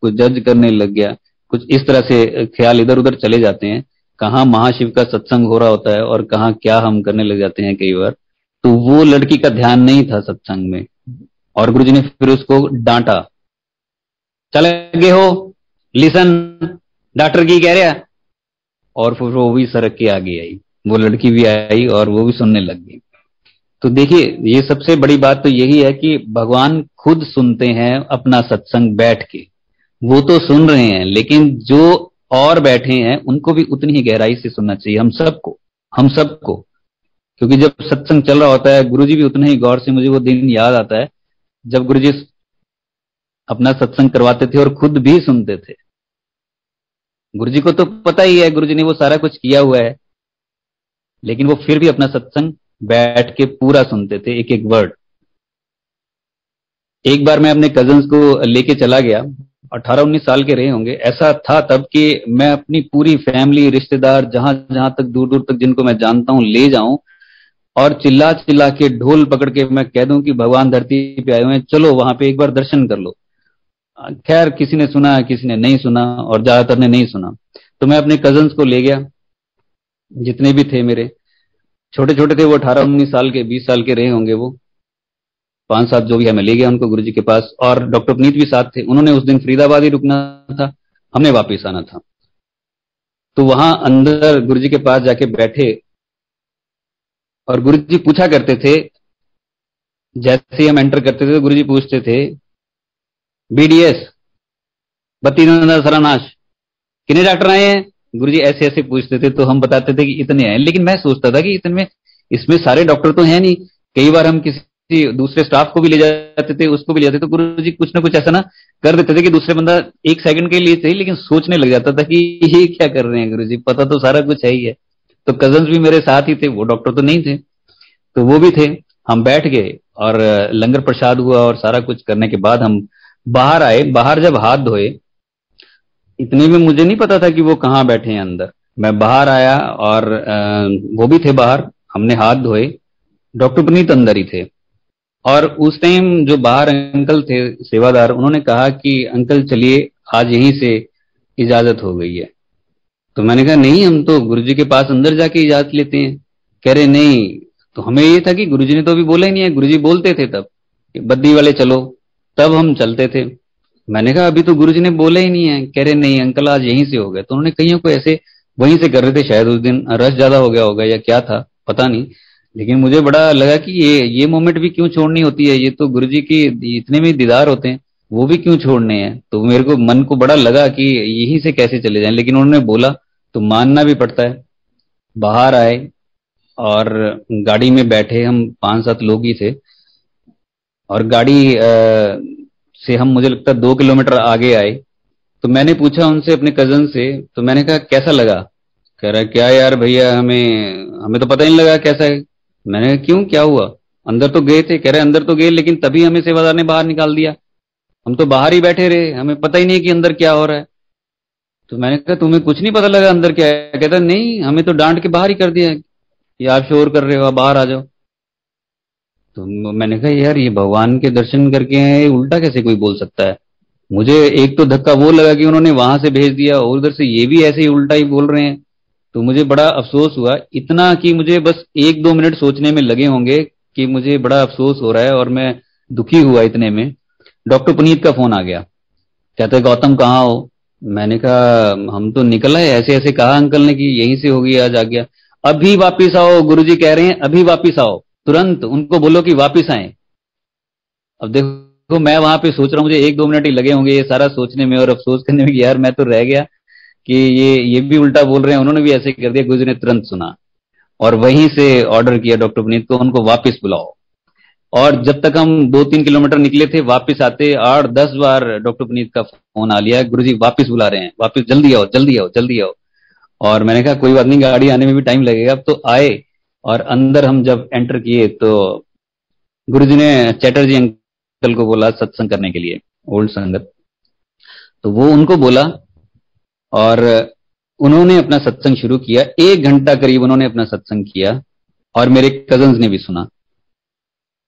कुछ जज करने लग गया, कुछ इस तरह से ख्याल इधर उधर चले जाते हैं। कहाँ महाशिव का सत्संग हो रहा होता है और कहाँ क्या हम करने लग जाते हैं कई बार। तो वो लड़की का ध्यान नहीं था सत्संग में, और गुरुजी ने फिर उसको डांटा, चले गए हो, लिसन, डॉक्टर की कह रहा। और फिर वो भी सरक के आगे आई, वो लड़की भी आई और वो भी सुनने लग गई। तो देखिए ये सबसे बड़ी बात तो यही है कि भगवान खुद सुनते हैं अपना सत्संग बैठ के। वो तो सुन रहे हैं, लेकिन जो और बैठे हैं उनको भी उतनी ही गहराई से सुनना चाहिए, हम सबको। क्योंकि जब सत्संग चल रहा होता है गुरुजी भी उतने ही गौर से, मुझे वो दिन याद आता है जब गुरुजी अपना सत्संग करवाते थे और खुद भी सुनते थे। गुरुजी को तो पता ही है, गुरुजी ने वो सारा कुछ किया हुआ है, लेकिन वो फिर भी अपना सत्संग बैठ के पूरा सुनते थे, एक एक वर्ड। एक बार मैं अपने कजन्स को लेके चला गया, 18-19 साल के रहे होंगे, ऐसा था तब कि मैं अपनी पूरी फैमिली, रिश्तेदार, जहां जहां तक दूर दूर तक जिनको मैं जानता हूं ले जाऊं, और चिल्ला चिल्ला के ढोल पकड़ के मैं कह दूं कि भगवान धरती पे आए हुए हैं, चलो वहां पे एक बार दर्शन कर लो। खैर किसी ने सुना, किसी ने नहीं सुना, और ज्यादातर ने नहीं सुना। तो मैं अपने कजन्स को ले गया, जितने भी थे मेरे, छोटे छोटे थे वो, 18-19 साल के, 20 साल के रहे होंगे वो, 5-7 जो भी है, मैं ले गया उनको गुरुजी के पास। और डॉक्टर पुनीत भी साथ थे, उन्होंने उस दिन फरीदाबाद ही रुकना था, हमने वापिस आना था। तो वहां अंदर गुरुजी के पास जाके बैठे, और गुरुजी पूछा करते थे, जैसे ही हम एंटर करते थे तो गुरुजी पूछते थे, बीडीएस बत्ती सरानाश कितने डॉक्टर आए हैं? गुरुजी ऐसे ऐसे पूछते थे, तो हम बताते थे कि इतने हैं। लेकिन मैं सोचता था कि इतने, इसमें सारे डॉक्टर तो हैं नहीं। कई बार हम किसी दूसरे स्टाफ को भी ले जाते थे, उसको भी ले जाते, तो गुरुजी कुछ ना कुछ ऐसा ना कर देते थे कि दूसरे बंदा 1 सेकंड के लिए सही लेकिन सोचने लग जाता था कि ये क्या कर रहे हैं गुरुजी, पता तो सारा कुछ है ही है। तो कजन्स भी मेरे साथ ही थे, वो डॉक्टर तो नहीं थे, तो वो भी थे। हम बैठ गए और लंगर प्रसाद हुआ, और सारा कुछ करने के बाद हम बाहर आए। बाहर जब हाथ धोए, इतने में मुझे नहीं पता था कि वो कहाँ बैठे हैं अंदर। मैं बाहर आया और वो भी थे बाहर, हमने हाथ धोए, डॉक्टर पुनीत अंदर ही थे। और उस टाइम जो बाहर अंकल थे सेवादार, उन्होंने कहा कि अंकल चलिए आज यहीं से इजाजत हो गई है। तो मैंने कहा नहीं, हम तो गुरुजी के पास अंदर जाके इजाजत लेते हैं। कह रहे नहीं, तो हमें ये था कि गुरुजी ने तो अभी बोला ही नहीं है, गुरुजी बोलते थे तब बद्दी वाले चलो, तब हम चलते थे। मैंने कहा अभी तो गुरुजी ने बोला ही नहीं है। कह रहे नहीं अंकल आज यहीं से हो गया। तो उन्होंने कईयों को ऐसे वहीं से कर रहे थे, शायद उस दिन रश ज्यादा हो गया होगा या क्या था पता नहीं, लेकिन मुझे बड़ा लगा कि ये मोमेंट भी क्यों छोड़नी होती है, ये तो गुरुजी की इतने में दीदार होते हैं, वो भी क्यों छोड़ने हैं। तो मेरे को मन को बड़ा लगा कि यहीं से कैसे चले जाएं, लेकिन उन्होंने बोला तो मानना भी पड़ता है। बाहर आए और गाड़ी में बैठे, हम 5-7 लोग ही थे, और गाड़ी से हम मुझे लगता है 2 किलोमीटर आगे आए। तो मैंने पूछा उनसे, अपने कजन से, तो मैंने कहा कैसा लगा। कह रहा क्या यार भैया, हमें हमें तो पता ही नहीं लगा कैसा है। मैंने कहा क्यों, क्या हुआ, अंदर तो गए थे। कह रहे अंदर तो गए, लेकिन तभी हमें सेवादार ने बाहर निकाल दिया, हम तो बाहर ही बैठे रहे, हमें पता ही नहीं कि अंदर क्या हो रहा है। तो मैंने कहा तुम्हें कुछ नहीं पता लगा अंदर क्या है। कहता नहीं, हमें तो डांट के बाहर ही कर दिया है कि आप शोर कर रहे हो, आप बाहर आ जाओ। तो मैंने कहा यार ये भगवान के दर्शन करके हैं, ये उल्टा कैसे कोई बोल सकता है। मुझे एक तो धक्का वो लगा कि उन्होंने वहां से भेज दिया, और उधर से ये भी ऐसे ही उल्टा ही बोल रहे हैं। तो मुझे बड़ा अफसोस हुआ, इतना कि मुझे बस 1-2 मिनट सोचने में लगे होंगे कि मुझे बड़ा अफसोस हो रहा है और मैं दुखी हुआ। इतने में डॉक्टर पुनीत का फोन आ गया। कहते गौतम कहाँ हो। मैंने कहा हम तो निकल आए, ऐसे ऐसे कहा अंकल ने कि यहीं से होगी, आज आ गया। अभी वापिस आओ, गुरुजी कह रहे हैं अभी वापिस आओ, तुरंत उनको बोलो कि वापिस आए। अब देखो मैं वहां पे सोच रहा हूँ, मुझे 1-2 मिनट ही लगे होंगे ये सारा सोचने में और अफसोस करने में कि यार मैं तो रह गया कि ये भी उल्टा बोल रहे हैं, उन्होंने भी ऐसे कर दिया। गुरुजी ने तुरंत सुना और वहीं से ऑर्डर किया डॉक्टर पुनीत को, उनको वापिस बुलाओ। और जब तक हम 2-3 किलोमीटर निकले थे, वापिस आते 8-10 बार डॉक्टर पुनीत का फोन आ लिया, गुरुजी वापिस बुला रहे हैं, वापिस जल्दी आओ जल्दी आओ जल्दी आओ। और मैंने कहा कोई बात नहीं, गाड़ी आने में भी टाइम लगेगा। अब तो आए, और अंदर हम जब एंटर किए तो गुरुजी ने चैटर्जी अंकल को बोला सत्संग करने के लिए, ओल्ड संगत। तो वो उनको बोला और उन्होंने अपना सत्संग शुरू किया। 1 घंटा करीब उन्होंने अपना सत्संग किया, और मेरे कजन्स ने भी सुना,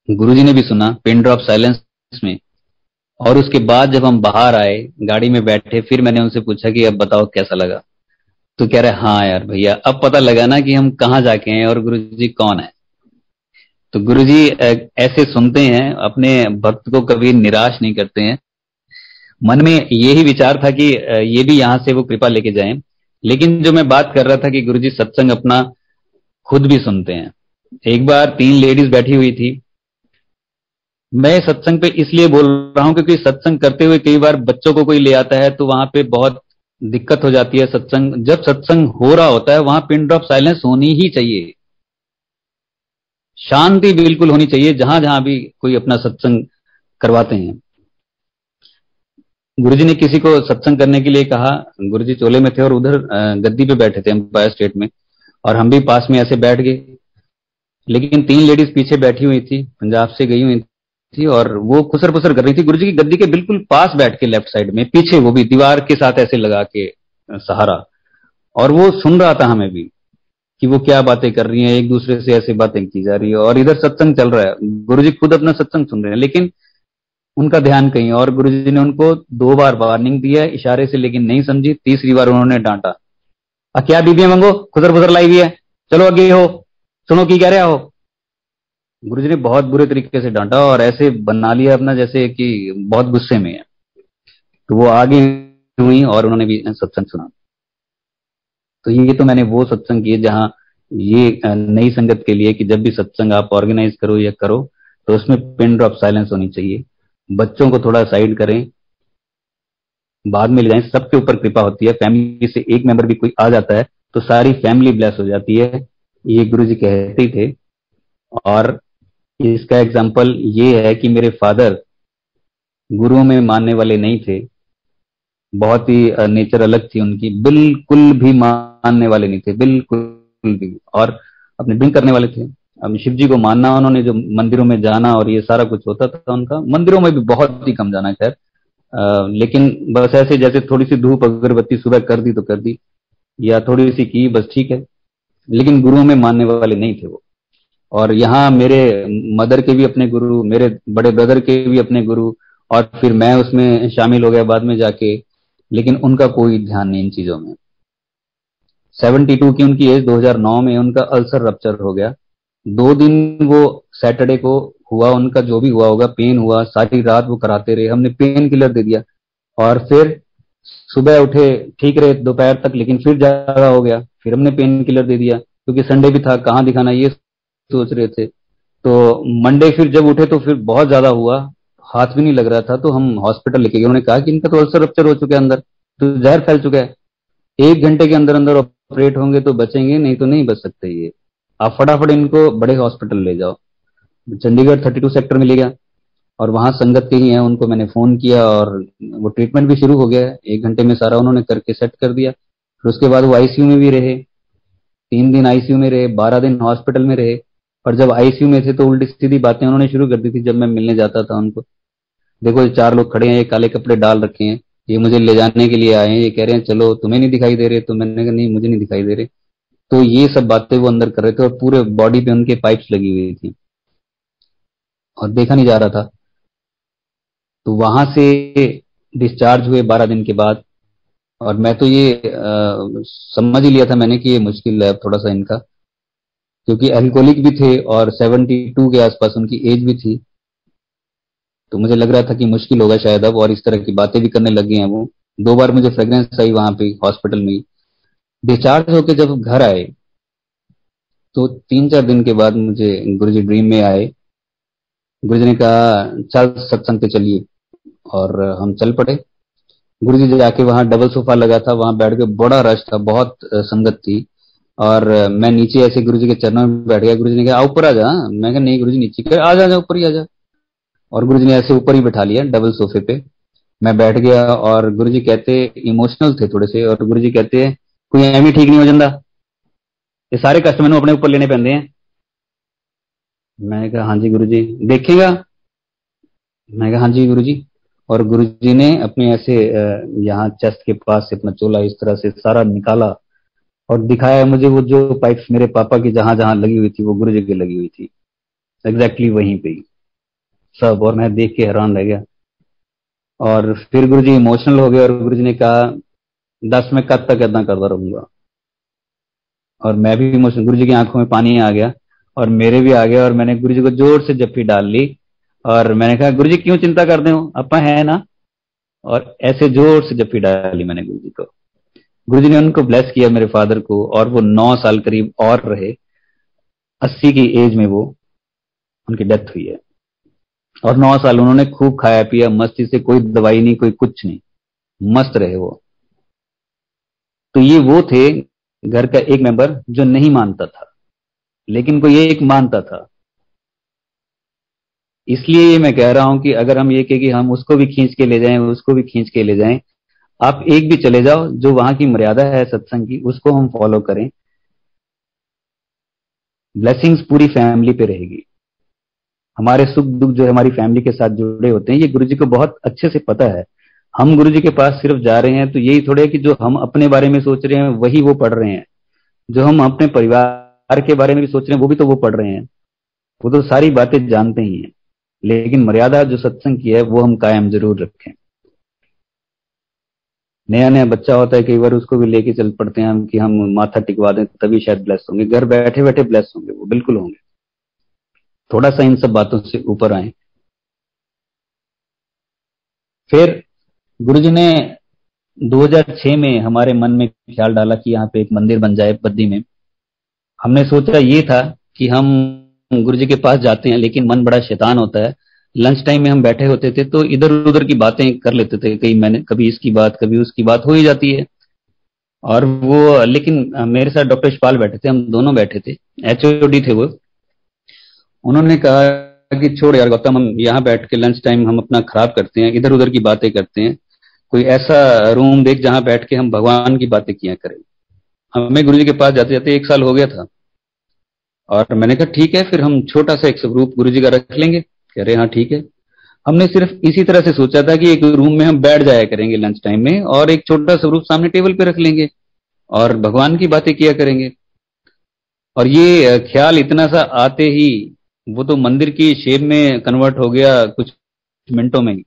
गुरुजी ने भी सुना, पिन ड्रॉप साइलेंस में। और उसके बाद जब हम बाहर आए, गाड़ी में बैठे, फिर मैंने उनसे पूछा कि अब बताओ कैसा लगा। तो कह रहे हाँ यार भैया, अब पता लगा ना कि हम कहाँ जाके हैं और गुरुजी कौन है। तो गुरुजी ऐसे सुनते हैं, अपने भक्त को कभी निराश नहीं करते हैं। मन में यही विचार था कि ये भी यहां से वो कृपा लेके जाएं। लेकिन जो मैं बात कर रहा था कि गुरुजी सत्संग अपना खुद भी सुनते हैं। एक बार 3 लेडीज बैठी हुई थी। मैं सत्संग पे इसलिए बोल रहा हूं क्योंकि सत्संग करते हुए कई बार बच्चों को कोई ले आता है तो वहां पे बहुत दिक्कत हो जाती है। सत्संग जब सत्संग हो रहा होता है वहां पिन ड्रॉप साइलेंस होनी ही चाहिए, शांति बिल्कुल होनी चाहिए, जहां जहां भी कोई अपना सत्संग करवाते हैं। गुरुजी ने किसी को सत्संग करने के लिए कहा, गुरुजी चोले में थे और उधर गद्दी पे बैठे थे एम्पायर स्टेट में, और हम भी पास में ऐसे बैठ गए। लेकिन 3 लेडीज पीछे बैठी हुई थी, पंजाब से गई हुई थी, और वो खुसर पुसर कर रही थी गुरुजी की गद्दी के बिल्कुल पास बैठ के, लेफ्ट साइड में पीछे, वो भी दीवार के साथ ऐसे लगा के सहारा। और वो सुन रहा था हमें भी कि वो क्या बातें कर रही हैं, एक दूसरे से ऐसे बातें की जा रही है, और इधर सत्संग चल रहा है, गुरुजी खुद अपना सत्संग सुन रहे हैं, लेकिन उनका ध्यान कहीं और। गुरुजी ने उनको 2 बार वार्निंग दिया इशारे से, लेकिन नहीं समझी। तीसरी बार उन्होंने डांटा, क्या बीबियां मंगो, खुसर फुसर लाई हुई है, चलो आगे हो, सुनो की कह रहे हो। गुरुजी ने बहुत बुरे तरीके से डांटा और ऐसे बना लिया अपना जैसे कि बहुत गुस्से में है। तो वो आगे हुई और उन्होंने भी सत्संग सुना। तो ये तो मैंने वो सत्संग किए जहां ये नई संगत के लिए कि जब भी सत्संग आप ऑर्गेनाइज करो या करो तो उसमें पिन ड्रॉप साइलेंस होनी चाहिए। बच्चों को थोड़ा साइड करें, बाद में ले जाएं, सबके ऊपर कृपा होती है। फैमिली से एक मेंबर भी कोई आ जाता है तो सारी फैमिली ब्लेस हो जाती है, ये गुरुजी कहते ही थे। और इसका एग्जाम्पल ये है कि मेरे फादर गुरुओं में मानने वाले नहीं थे, बहुत ही नेचर अलग थी उनकी, बिल्कुल भी मानने वाले नहीं थे, बिल्कुल भी, और अपने ड्रिंक करने वाले थे। अब शिव जी को मानना, उन्होंने जो मंदिरों में जाना और ये सारा कुछ होता था उनका, मंदिरों में भी बहुत ही कम जाना खैर, लेकिन बस ऐसे जैसे थोड़ी सी धूप अगरबत्ती सुबह कर दी तो कर दी, या थोड़ी सी की बस, ठीक है, लेकिन गुरुओं में मानने वाले नहीं थे वो। और यहाँ मेरे मदर के भी अपने गुरु, मेरे बड़े ब्रदर के भी अपने गुरु, और फिर मैं उसमें शामिल हो गया बाद में जाके, लेकिन उनका कोई ध्यान नहीं इन चीजों में। 72 की उनकी एज, 2009 में उनका अल्सर रप्चर हो गया। 2 दिन वो सैटरडे को हुआ, उनका जो भी हुआ होगा, पेन हुआ, सारी रात वो कराते रहे, हमने पेन किलर दे दिया, और फिर सुबह उठे ठीक रहे दोपहर तक, लेकिन फिर ज्यादा हो गया, फिर हमने पेन किलर दे दिया क्योंकि संडे भी था, कहाँ दिखाना, ये सोच रहे थे। तो मंडे फिर जब उठे तो फिर बहुत ज्यादा हुआ, हाथ भी नहीं लग रहा था, तो हम हॉस्पिटल लेके गए। उन्होंने कहा कि इनका तो अल्सर रप्चर हो चुका है अंदर, तो जहर फैल चुका है, 1 घंटे के अंदर अंदर ऑपरेट होंगे तो बचेंगे, नहीं तो नहीं बच सकते ये, आप फटाफट इनको बड़े हॉस्पिटल ले जाओ। चंडीगढ़ 32 सेक्टर में ले गया, और वहां संगत के ही हैं, उनको मैंने फोन किया और वो ट्रीटमेंट भी शुरू हो गया है। 1 घंटे में सारा उन्होंने करके सेट कर दिया। फिर उसके बाद वो आईसीयू में भी रहे, 3 दिन आईसीयू में रहे, 12 दिन हॉस्पिटल में रहे। और जब आईसीयू में थे तो उल्टी सीधी बातें उन्होंने शुरू कर दी थी जब मैं मिलने जाता था उनको। देखो ये 4 लोग खड़े हैं, ये काले कपड़े डाल रखे हैं, ये मुझे ले जाने के लिए आए हैं, ये कह रहे हैं चलो तुम्हें नहीं दिखाई दे रहे, तो मैंने कहा नहीं मुझे नहीं दिखाई दे रहे। तो ये सब बातें वो अंदर कर रहे थे, और पूरे बॉडी पे उनके पाइप्स लगी हुई थी और देखा नहीं जा रहा था। तो वहां से डिस्चार्ज हुए 12 दिन के बाद। और मैं तो ये समझ ही लिया था मैंने कि ये मुश्किल है थोड़ा सा इनका, क्योंकि अल्कोहलिक भी थे और 72 के आसपास उनकी एज भी थी। तो मुझे लग रहा था कि मुश्किल होगा शायद अब, और इस तरह की बातें भी करने लग गए हैं वो। 2 बार मुझे फ्रेग्रेंस आई वहां पे हॉस्पिटल में ही। डिस्चार्ज होके जब घर आए तो 3-4 दिन के बाद मुझे गुरुजी ड्रीम में आए। गुरुजी ने कहा चल सत्संग पे चलिए, और हम चल पड़े। गुरुजी जाके वहां डबल सोफा लगा था, वहां बैठ के, बड़ा रश था, बहुत संगत थी। और मैं नीचे ऐसे गुरुजी के चरणों में बैठ गया। गुरुजी ने कहा ऊपर आ जा। मैं कहा नहीं गुरुजी नीचे। कहा आ जा ऊपर ही आ जा। और गुरुजी ने ऐसे ऊपर ही बैठा लिया डबल सोफे पे। मैं बैठ गया और गुरुजी कहते, इमोशनल थे थोड़े से, और गुरुजी कहते कोई एम ही ठीक नहीं हो जाता, ये सारे कष्ट मैंने अपने ऊपर लेने पैंदे हैं। मैंने कहा हाँ जी गुरुजी। देखेगा? मैं कहा हाँ जी गुरुजी। और गुरुजी ने अपने ऐसे यहाँ चेस्ट के पास से अपना चोला इस तरह से सारा निकाला और दिखाया मुझे, वो जो पाइप्स मेरे पापा की जहां जहां लगी हुई थी वो गुरुजी की लगी हुई थी, एग्जैक्टली वहीं पे ही सब। और मैं देख के हैरान रह गया। और फिर गुरुजी इमोशनल हो गए और गुरुजी ने कहा 10 मैं कब तक इतना करता रहूंगा। और मैं भी इमोशनल, गुरुजी की आंखों में पानी आ गया और मेरे भी आ गया। और मैंने गुरुजी को जोर से जप्फी डाल ली और मैंने कहा गुरुजी क्यों चिंता करते हो, अपा है ना। और ऐसे जोर से जप्फी डाली मैंने गुरुजी को। गुरुजी ने उनको ब्लेस किया मेरे फादर को, और वो 9 साल करीब और रहे। 80 की एज में वो उनकी डेथ हुई है। और 9 साल उन्होंने खूब खाया पिया मस्ती से, कोई दवाई नहीं कोई कुछ नहीं, मस्त रहे वो। तो ये वो थे घर का एक मेंबर जो नहीं मानता था, लेकिन कोई एक मानता था। इसलिए ये मैं कह रहा हूं कि अगर हम ये कहें कि हम उसको भी खींच के ले जाएं, उसको भी खींच के ले जाएं, आप एक भी चले जाओ, जो वहां की मर्यादा है सत्संग की उसको हम फॉलो करें, ब्लेसिंग्स पूरी फैमिली पे रहेगी। हमारे सुख दुख जो हमारी फैमिली के साथ जुड़े होते हैं, ये गुरुजी को बहुत अच्छे से पता है। हम गुरुजी के पास सिर्फ जा रहे हैं तो यही थोड़े है कि जो हम अपने बारे में सोच रहे हैं वही वो पढ़ रहे हैं, जो हम अपने परिवार के बारे में भी सोच रहे हैं वो भी तो वो पढ़ रहे हैं। वो तो सारी बातें जानते ही हैं, लेकिन मर्यादा जो सत्संग की है वो हम कायम जरूर रखें। नया नया बच्चा होता है, कई बार उसको भी लेके चल पड़ते हैं हम कि हम माथा टिकवा दें तभी शायद ब्लेस होंगे। घर बैठे बैठे ब्लेस होंगे, वो बिल्कुल होंगे। थोड़ा सा इन सब बातों से ऊपर आए। फिर गुरुजी ने 2006 में हमारे मन में ख्याल डाला कि यहाँ पे एक मंदिर बन जाए बद्दी में। हमने सोचा ये था कि हम गुरुजी के पास जाते हैं, लेकिन मन बड़ा शैतान होता है। लंच टाइम में हम बैठे होते थे तो इधर उधर की बातें कर लेते थे, कभी इसकी बात कभी उसकी बात हो ही जाती है। और वो, लेकिन मेरे साथ डॉक्टर यशपाल बैठे थे, हम दोनों बैठे थे, एचओडी थे वो। उन्होंने कहा कि छोड़ यार गौतम, हम यहाँ बैठ के लंच टाइम हम अपना खराब करते हैं, इधर उधर की बातें करते हैं, कोई ऐसा रूम देख जहां बैठ के हम भगवान की बातें किया करें। हमें गुरुजी के पास जाते जाते 1 साल हो गया था। और मैंने कहा ठीक है, फिर हम छोटा सा एक स्वरूप गुरुजी का रख लेंगे। कह रहे हाँ ठीक है। हमने सिर्फ इसी तरह से सोचा था कि एक रूम में हम बैठ जाया करेंगे लंच टाइम में, और एक छोटा स्वरूप सामने टेबल पे रख लेंगे और भगवान की बातें किया करेंगे। और ये ख्याल इतना सा आते ही वो तो मंदिर की शेप में कन्वर्ट हो गया कुछ मिनटों में ही।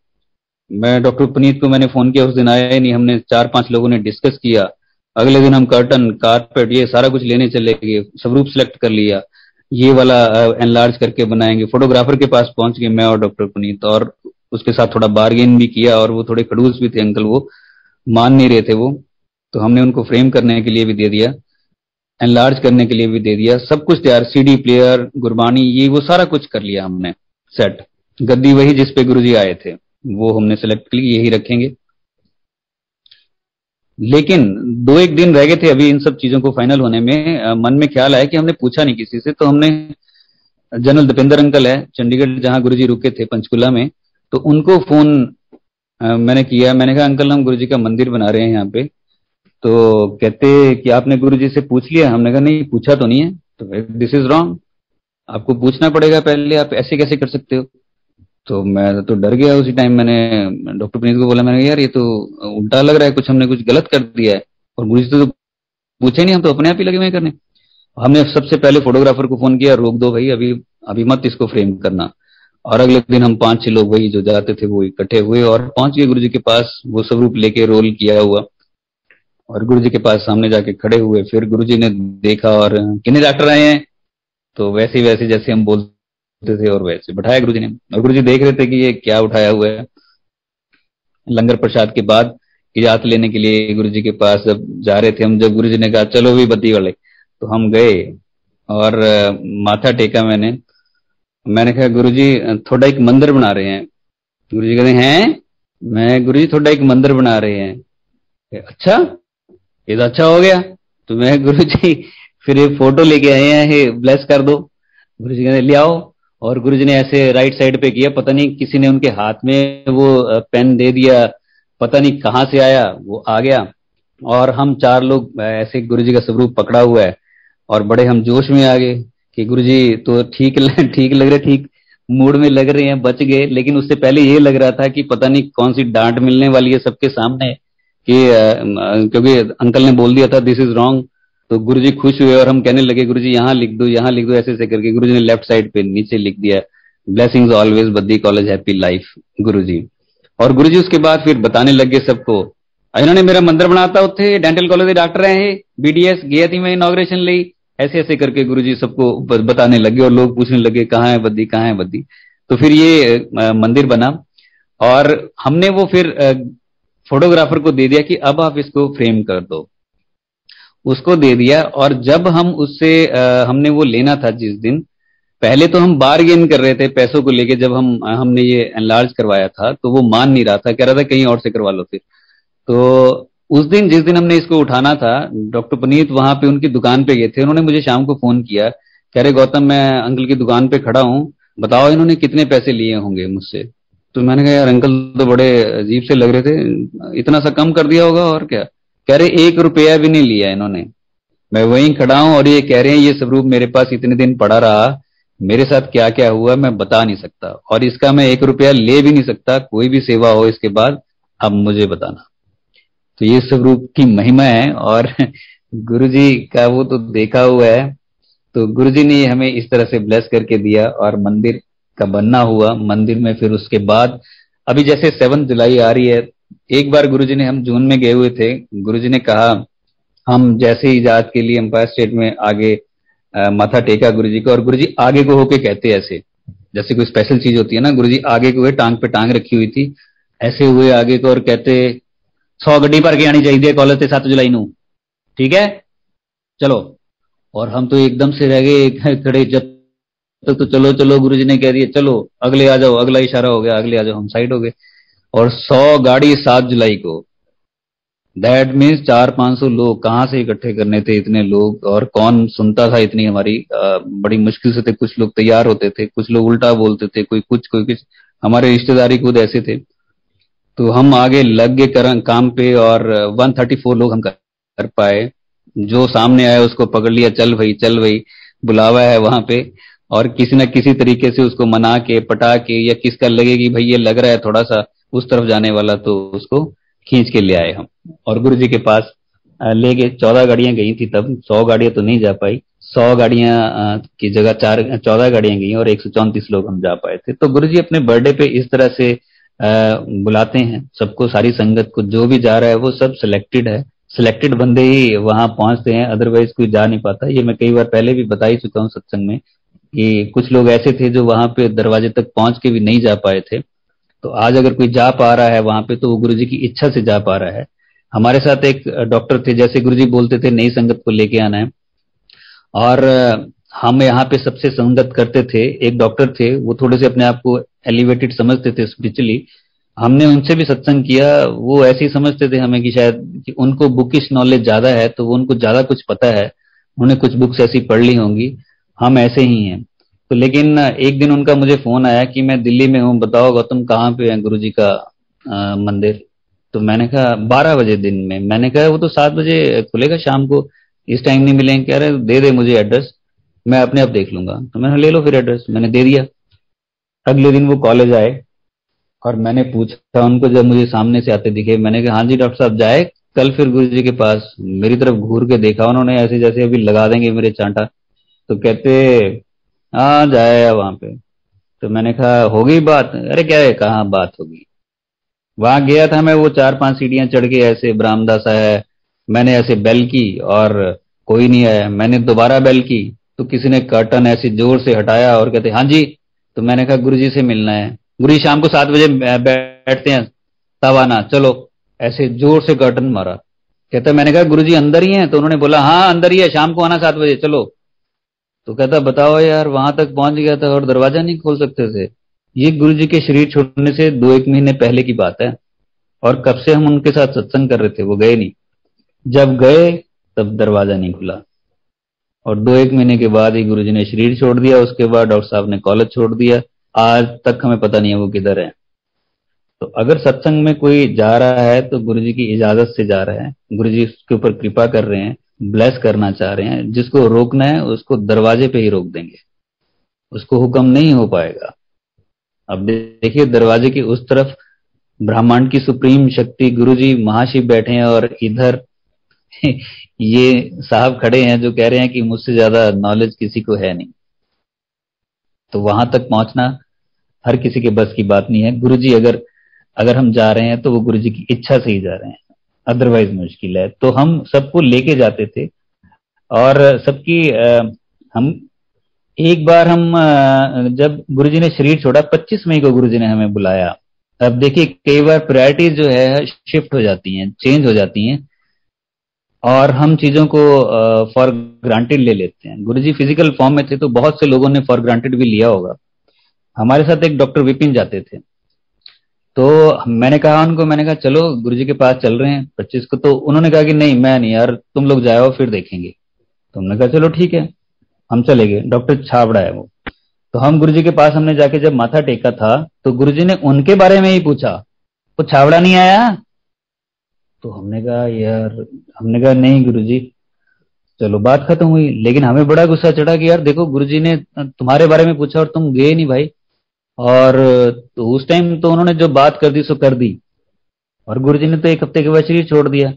मैं डॉक्टर पुनीत को मैंने फोन किया, उस दिन आया ही नहीं। हमने 4-5 लोगों ने डिस्कस किया। अगले दिन हम कर्टन कारपेट ये सारा कुछ लेने चले गए, स्वरूप सिलेक्ट कर लिया, ये वाला एनलार्ज करके बनाएंगे। फोटोग्राफर के पास पहुंच गए मैं और डॉक्टर पुनीत, और उसके साथ थोड़ा बार्गेन भी किया। और वो थोड़े खड़ूस भी थे अंकल, वो मान नहीं रहे थे वो, तो हमने उनको फ्रेम करने के लिए भी दे दिया। एनलार्ज करने के लिए भी दे दिया, सब कुछ तैयार, सीडी प्लेयर, गुरबानी, ये वो सारा कुछ कर लिया हमने सेट। गद्दी वही जिस पे गुरुजी आए थे वो हमने सेलेक्ट की, यही रखेंगे। लेकिन 2-1 दिन रह गए थे अभी इन सब चीजों को फाइनल होने में। मन में ख्याल आया कि हमने पूछा नहीं किसी से, तो हमने जनरल दीपेंद्र अंकल है चंडीगढ़ जहां गुरुजी रुके थे पंचकुला में, तो उनको फोन मैंने किया। मैंने कहा अंकल हम गुरुजी का मंदिर बना रहे हैं यहाँ पे, तो कहते कि आपने गुरुजी से पूछ लिया? हमने कहा नहीं पूछा तो नहीं है। तो दिस इज रॉन्ग, आपको पूछना पड़ेगा पहले, आप ऐसे कैसे कर सकते हो? तो मैं तो डर गया उसी टाइम। मैंने डॉक्टर पुनीत को बोला, मैंने कहा यार ये तो उल्टा लग रहा है, कुछ हमने कुछ गलत कर दिया है, और गुरुजी तो पूछे नहीं, हम तो अपने आप ही लगे हुए करने। हमने सबसे पहले फोटोग्राफर को फोन किया, रोक दो भाई, अभी अभी मत इसको फ्रेम करना। और अगले दिन हम 5-6 लोग वही जो जाते थे वो इकट्ठे हुए और पहुंच गए गुरुजी के पास, वो स्वरूप लेके रोल किया हुआ, और गुरुजी के पास सामने जाके खड़े हुए। फिर गुरुजी ने देखा और कितने डॉक्टर आए हैं, तो वैसे वैसे जैसे हम बोलते थे और वैसे बैठाया गुरुजी ने। और गुरुजी देख रहे थे कि ये क्या उठाया हुआ है। लंगर प्रसाद के बाद इजाजत लेने के लिए गुरुजी के पास जब जा रहे थे हम, जब गुरुजी ने कहा चलो भी बद्दी वाले, तो हम गए और माथा टेका मैंने कहा गुरुजी थोड़ा एक मंदिर बना रहे हैं। गुरुजी कहते हैं मैं गुरुजी थोड़ा एक मंदिर बना रहे हैं। अच्छा, ये तो अच्छा हो गया। तो मैं गुरुजी फिर ये फोटो लेके आए हैं, ब्लेस कर दो। गुरुजी कहते ले आओ, और गुरुजी ने ऐसे राइट साइड पे किया, पता नहीं किसी ने उनके हाथ में वो पेन दे दिया, पता नहीं कहां से आया, वो आ गया। और हम 4 लोग ऐसे गुरुजी का स्वरूप पकड़ा हुआ है, और बड़े हम जोश में आ गए कि गुरुजी तो ठीक लग रहे, ठीक मूड में लग रहे हैं, बच गए। लेकिन उससे पहले ये लग रहा था कि पता नहीं कौन सी डांट मिलने वाली है सबके सामने, कि क्योंकि अंकल ने बोल दिया था दिस इज रॉन्ग। तो गुरुजी खुश हुए और हम कहने लगे गुरुजी यहाँ लिख दो, यहाँ लिख दो, ऐसे ऐसे करके गुरुजी ने लेफ्ट साइड पे नीचे लिख दिया, blessings always Baddi college happy life गुरुजी। और गुरुजी उसके बाद फिर बताने लगे सबको, इन्होंने मेरा मंदिर बनाता उत्थे डेंटल कॉलेज के डॉक्टर है, बीडीएस गया थी मैं इनॉग्रेशन ली, ऐसे ऐसे करके गुरुजी सबको बताने लगे। और लोग पूछने लगे कहाँ है बद्दी, कहाँ है बद्दी। तो फिर ये मंदिर बना, और हमने वो फिर फोटोग्राफर को दे दिया कि अब आप इसको फ्रेम कर दो, उसको दे दिया। और जब हम उससे हमने वो लेना था जिस दिन, पहले तो हम बार्गेन कर रहे थे पैसों को लेके, जब हमने ये एनलार्ज करवाया था तो वो मान नहीं रहा था, कह रहा था कहीं और से करवा लो फिर। तो उस दिन जिस दिन हमने इसको उठाना था, डॉक्टर पुनीत वहां पे उनकी दुकान पे गए थे। उन्होंने मुझे शाम को फोन किया, कह रहे गौतम मैं अंकल की दुकान पे खड़ा हूँ, बताओ इन्होंने कितने पैसे लिए होंगे मुझसे। तो मैंने कहा यार अंकल तो बड़े अजीब से लग रहे थे, इतना सा कम कर दिया होगा और क्या। कह रहे 1 रुपया भी नहीं लिया इन्होंने, मैं वहीं खड़ा हूं और ये कह रहे हैं ये स्वरूप मेरे पास इतने दिन पड़ा रहा, मेरे साथ क्या क्या हुआ मैं बता नहीं सकता, और इसका मैं 1 रुपया ले भी नहीं सकता, कोई भी सेवा हो इसके बाद अब मुझे बताना। तो ये स्वरूप की महिमा है, और गुरुजी का वो तो देखा हुआ है। तो गुरुजी ने हमें इस तरह से ब्लेस करके दिया और मंदिर का बनना हुआ। मंदिर में फिर उसके बाद अभी जैसे 7 जुलाई आ रही है, एक बार गुरुजी ने, हम जून में गए हुए थे, गुरुजी ने कहा हम जैसे ही इजाजत के लिए एम्पायर स्टेट में आगे माथा टेका गुरुजी को, और गुरुजी आगे को होके कहते ऐसे जैसे कोई स्पेशल चीज होती है ना, गुरुजी आगे को हुए, टांग पे टांग रखी हुई थी, ऐसे हुए आगे को और कहते 100 गड्डी भर के आनी चाहिए कॉलेज से 7 जुलाई नू, ठीक है चलो। और हम तो एकदम से रह गए खड़े, जब तक तो चलो चलो गुरुजी ने कह दिया चलो अगले आ जाओ, अगला इशारा हो गया अगले आ जाओ, हम साइड हो गए। और 100 गाड़ी 7 जुलाई को, दैट मीन्स 400-500 लोग कहाँ से इकट्ठे करने थे इतने लोग, और कौन सुनता था इतनी हमारी, बड़ी मुश्किल से थे। कुछ लोग तैयार होते थे, कुछ लोग उल्टा बोलते थे, कोई कुछ, हमारे रिश्तेदारी खुद ऐसे थे। तो हम आगे लग गए काम पे, और 134 लोग हम कर पाए। जो सामने आया उसको पकड़ लिया, चल भाई बुलावा है वहां पे, और किसी न किसी तरीके से उसको मना के पटा के, या किसका लगे कि भाई ये लग रहा है थोड़ा सा उस तरफ जाने वाला, तो उसको खींच के ले आए हम और गुरुजी के पास ले गए। 14 गाड़ियां गई थी तब, 100 गाड़ियां तो नहीं जा पाई, 100 गाड़ियां की जगह 14 गाड़ियां गई और 134 लोग हम जा पाए थे। तो गुरुजी अपने बर्थडे पे इस तरह से बुलाते हैं सबको, सारी संगत को, जो भी जा रहा है वो सब सिलेक्टेड है, सिलेक्टेड बंदे ही वहां पहुंचते हैं, अदरवाइज कोई जा नहीं पाता। ये मैं कई बार पहले भी बता ही चुका हूँ सत्संग में कि कुछ लोग ऐसे थे जो वहां पे दरवाजे तक पहुंच के भी नहीं जा पाए थे। तो आज अगर कोई जा पा रहा है वहां पे तो वो गुरुजी की इच्छा से जा पा रहा है। हमारे साथ एक डॉक्टर थे, जैसे गुरुजी बोलते थे नई संगत को लेके आना है, और हम यहाँ पे सबसे संगत करते थे। एक डॉक्टर थे, वो थोड़े से अपने आप को एलिवेटेड समझते थे स्पिरिचुअली। हमने उनसे भी सत्संग किया। वो ऐसे ही समझते थे हमें कि शायद कि उनको बुकिश नॉलेज ज्यादा है, तो वो उनको ज्यादा कुछ पता है, उन्होंने कुछ बुक्स ऐसी पढ़ ली होंगी, हम ऐसे ही हैं। तो लेकिन एक दिन उनका मुझे फोन आया कि मैं दिल्ली में हूँ, बताओ गौतम कहाँ पे है गुरु जी का मंदिर। तो मैंने कहा 12 बजे दिन में। मैंने कहा वो तो 7 बजे खुलेगा शाम को, इस टाइम नहीं मिलेंगे। कह रहे दे दे मुझे एड्रेस, मैं अपने आप देख लूंगा। तो मैंने ले लो फिर एड्रेस, मैंने दे दिया। अगले दिन वो कॉलेज आए और मैंने पूछा उनको, जब मुझे सामने से आते दिखे, मैंने कहा हाँ जी डॉक्टर साहब जाए कल फिर गुरु जी के पास। मेरी तरफ घूर के देखा उन्होंने ऐसे जैसे अभी लगा देंगे मेरे चांटा। तो कहते हाँ जाए वहां पे। तो मैंने कहा हो गई बात। अरे क्या है, कहाँ बात होगी। वहां गया था मैं, वो 4-5 सीढ़ियां चढ़ के ऐसे बरामदा सा है, मैंने ऐसे बेल की और कोई नहीं आया। मैंने दोबारा बेल की तो किसी ने कर्टन ऐसे जोर से हटाया और कहते हाँ जी। तो मैंने कहा गुरु जी से मिलना है। गुरु जी शाम को 7 बजे बैठते हैं, तब आना चलो। ऐसे जोर से कर्टन मारा। कहता मैंने कहा गुरु जी अंदर ही हैं। तो उन्होंने बोला हाँ अंदर ही है, शाम को आना 7 बजे चलो। तो कहता बताओ यार, वहां तक पहुंच गया था और दरवाजा नहीं खोल सकते थे। ये गुरु जी के शरीर छोड़ने से 2-1 महीने पहले की बात है। और कब से हम उनके साथ सत्संग कर रहे थे, वो गए नहीं। जब गए तब दरवाजा नहीं खुला। और 2-1 महीने के बाद ही गुरुजी ने शरीर छोड़ दिया। उसके बाद डॉक्टर साहब ने कॉलेज छोड़ दिया। आज तक हमें पता नहीं है वो किधर है। तो अगर सत्संग में कोई जा रहा है तो गुरुजी की इजाजत से जा रहा है, गुरुजी उसके ऊपर कृपा कर रहे हैं, ब्लेस करना चाह रहे हैं। जिसको रोकना है उसको दरवाजे पे ही रोक देंगे, उसको हुक्म नहीं हो पाएगा। अब देखिए दरवाजे की उस तरफ ब्रह्मांड की सुप्रीम शक्ति गुरुजी महाशिव बैठे हैं और इधर ये साहब खड़े हैं जो कह रहे हैं कि मुझसे ज्यादा नॉलेज किसी को है नहीं। तो वहां तक पहुंचना हर किसी के बस की बात नहीं है। गुरुजी अगर अगर हम जा रहे हैं तो वो गुरुजी की इच्छा से ही जा रहे हैं, अदरवाइज मुश्किल है। तो हम सबको लेके जाते थे और सबकी हम एक बार हम जब गुरुजी ने शरीर छोड़ा 25 मई को गुरुजी ने हमें बुलाया। अब देखिए कई बार प्रायोरिटीज जो है शिफ्ट हो जाती हैं, चेंज हो जाती हैं और हम चीजों को फॉर ग्रांटेड ले लेते हैं। गुरुजी फिजिकल फॉर्म में थे तो बहुत से लोगों ने फॉर ग्रांटेड भी लिया होगा। हमारे साथ एक डॉक्टर विपिन जाते थे। तो मैंने कहा उनको, मैंने कहा चलो गुरुजी के पास चल रहे हैं 25 को। तो उन्होंने कहा कि नहीं मैं नहीं यार, तुम लोग जाओ फिर देखेंगे। तो हमने कहा चलो ठीक है, हम चले गए। डॉक्टर छाबड़ा है वो। तो हम गुरुजी के पास हमने जाके जब माथा टेका था तो गुरुजी ने उनके बारे में ही पूछा, वो छाबड़ा नहीं आया। तो हमने कहा यार, हमने कहा नहीं गुरुजी। चलो बात खत्म हुई। लेकिन हमें बड़ा गुस्सा चढ़ा कि यार देखो गुरुजी ने तुम्हारे बारे में पूछा और तुम गए नहीं भाई। और तो उस टाइम तो उन्होंने जो बात कर दी सो कर दी और गुरुजी ने तो 1 हफ्ते के बाद शरीर छोड़ दिया।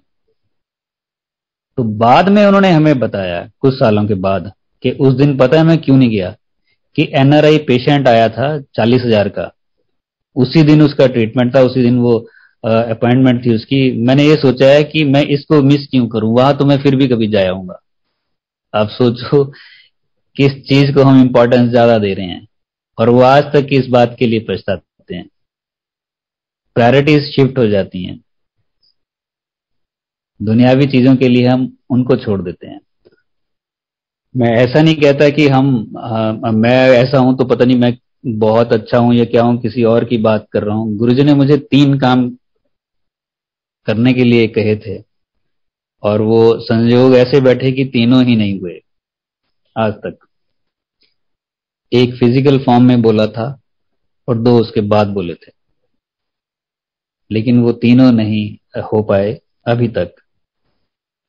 तो बाद में उन्होंने हमें बताया कुछ सालों के बाद कि उस दिन पता है मैं क्यों नहीं गया, कि एनआरआई पेशेंट आया था 40,000 का। उसी दिन उसका ट्रीटमेंट था, उसी दिन वो अपॉइंटमेंट थी उसकी। मैंने ये सोचा है कि मैं इसको मिस क्यों करूं, वहां तो मैं फिर भी कभी जाया हूंगा। आप सोचो किस चीज को हम इंपॉर्टेंस ज्यादा दे रहे हैं और वो आज तक इस बात के लिए पछताते हैं। प्रायोरिटीज शिफ्ट हो जाती हैं, दुनियावी चीजों के लिए हम उनको छोड़ देते हैं। मैं ऐसा नहीं कहता कि मैं ऐसा हूं तो पता नहीं मैं बहुत अच्छा हूं या क्या हूं, किसी और की बात कर रहा हूं। गुरुजी ने मुझे 3 काम करने के लिए कहे थे और वो संयोग ऐसे बैठे कि तीनों ही नहीं हुए आज तक। एक फिजिकल फॉर्म में बोला था और 2 उसके बाद बोले थे, लेकिन वो तीनों नहीं हो पाए अभी तक।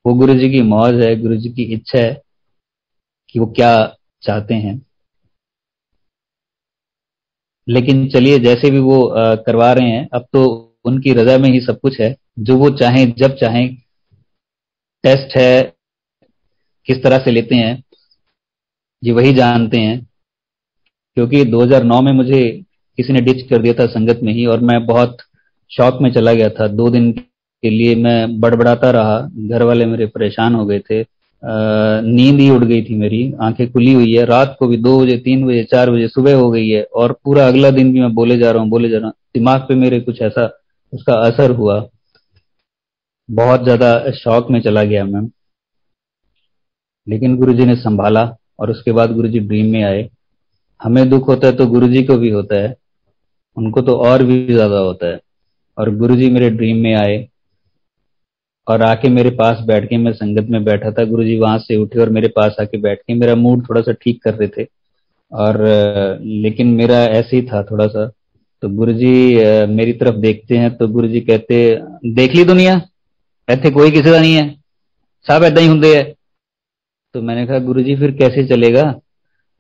वो गुरुजी की मौज है, गुरुजी की इच्छा है कि वो क्या चाहते हैं। लेकिन चलिए जैसे भी वो करवा रहे हैं, अब तो उनकी रजा में ही सब कुछ है। जो वो चाहें जब चाहें। टेस्ट है किस तरह से लेते हैं ये वही जानते हैं। क्योंकि 2009 में मुझे किसी ने डिच कर दिया था संगत में ही और मैं बहुत शॉक में चला गया था। 2 दिन के लिए मैं बड़बड़ाता रहा, घर वाले मेरे परेशान हो गए थे। नींद ही उड़ गई थी मेरी, आंखें खुली हुई है रात को भी 2 बजे 3 बजे 4 बजे सुबह हो गई है और पूरा अगला दिन भी मैं बोले जा रहा हूँ बोले जा रहा हूँ। दिमाग पे मेरे कुछ ऐसा उसका असर हुआ, बहुत ज्यादा शॉक में चला गया मैं। लेकिन गुरुजी ने संभाला और उसके बाद गुरुजी ड्रीम में आए। हमें दुख होता है तो गुरुजी को भी होता है, उनको तो और भी ज्यादा होता है। और गुरुजी मेरे ड्रीम में आए और आके मेरे पास बैठ के, मैं संगत में बैठा था, गुरुजी वहां से उठे और मेरे पास आके बैठ के मेरा मूड थोड़ा सा ठीक कर रहे थे। और लेकिन मेरा ऐसे ही था थोड़ा सा। तो गुरुजी मेरी तरफ देखते हैं तो गुरुजी कहते, देख ली दुनिया, ਇੱਥੇ कोई किसी का नहीं है, सब ऐदा ही होंगे है। तो मैंने कहा गुरुजी फिर कैसे चलेगा?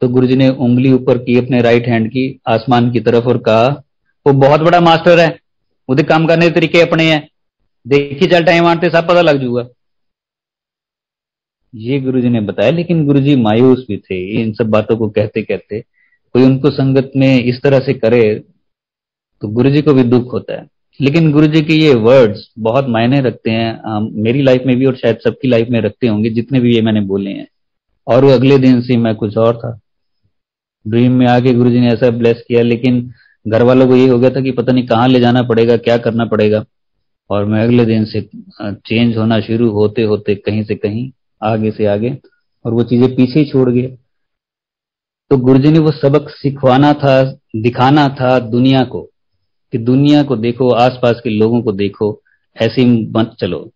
तो गुरुजी ने उंगली ऊपर की अपने राइट हैंड की आसमान की तरफ और कहा, वो बहुत बड़ा मास्टर है, ਉਹਦੇ काम करने के तरीके अपने हैं, देखी चल टाइम आते सब पता लग जाऊगा। ये गुरुजी ने बताया। लेकिन गुरुजी मायूस भी थे इन सब बातों को कहते कहते। कोई उनको संगत में इस तरह से करे तो गुरुजी को भी दुख होता है। लेकिन गुरुजी के ये वर्ड्स बहुत मायने रखते हैं, मेरी लाइफ में भी और शायद सबकी लाइफ में रखते होंगे जितने भी ये मैंने बोले हैं। और वो अगले दिन से मैं कुछ और था। ड्रीम में आके गुरुजी ने ऐसा ब्लेस किया, लेकिन घर वालों को ये हो गया था कि पता नहीं कहाँ ले जाना पड़ेगा, क्या करना पड़ेगा। और मैं अगले दिन से चेंज होना शुरू होते होते कहीं से कहीं, आगे से आगे, और वो चीजें पीछे ही छोड़ गए। तो गुरुजी ने वो सबक सिखवाना था, दिखाना था दुनिया को कि दुनिया को देखो, आसपास के लोगों को देखो, ऐसे ही मत चलो।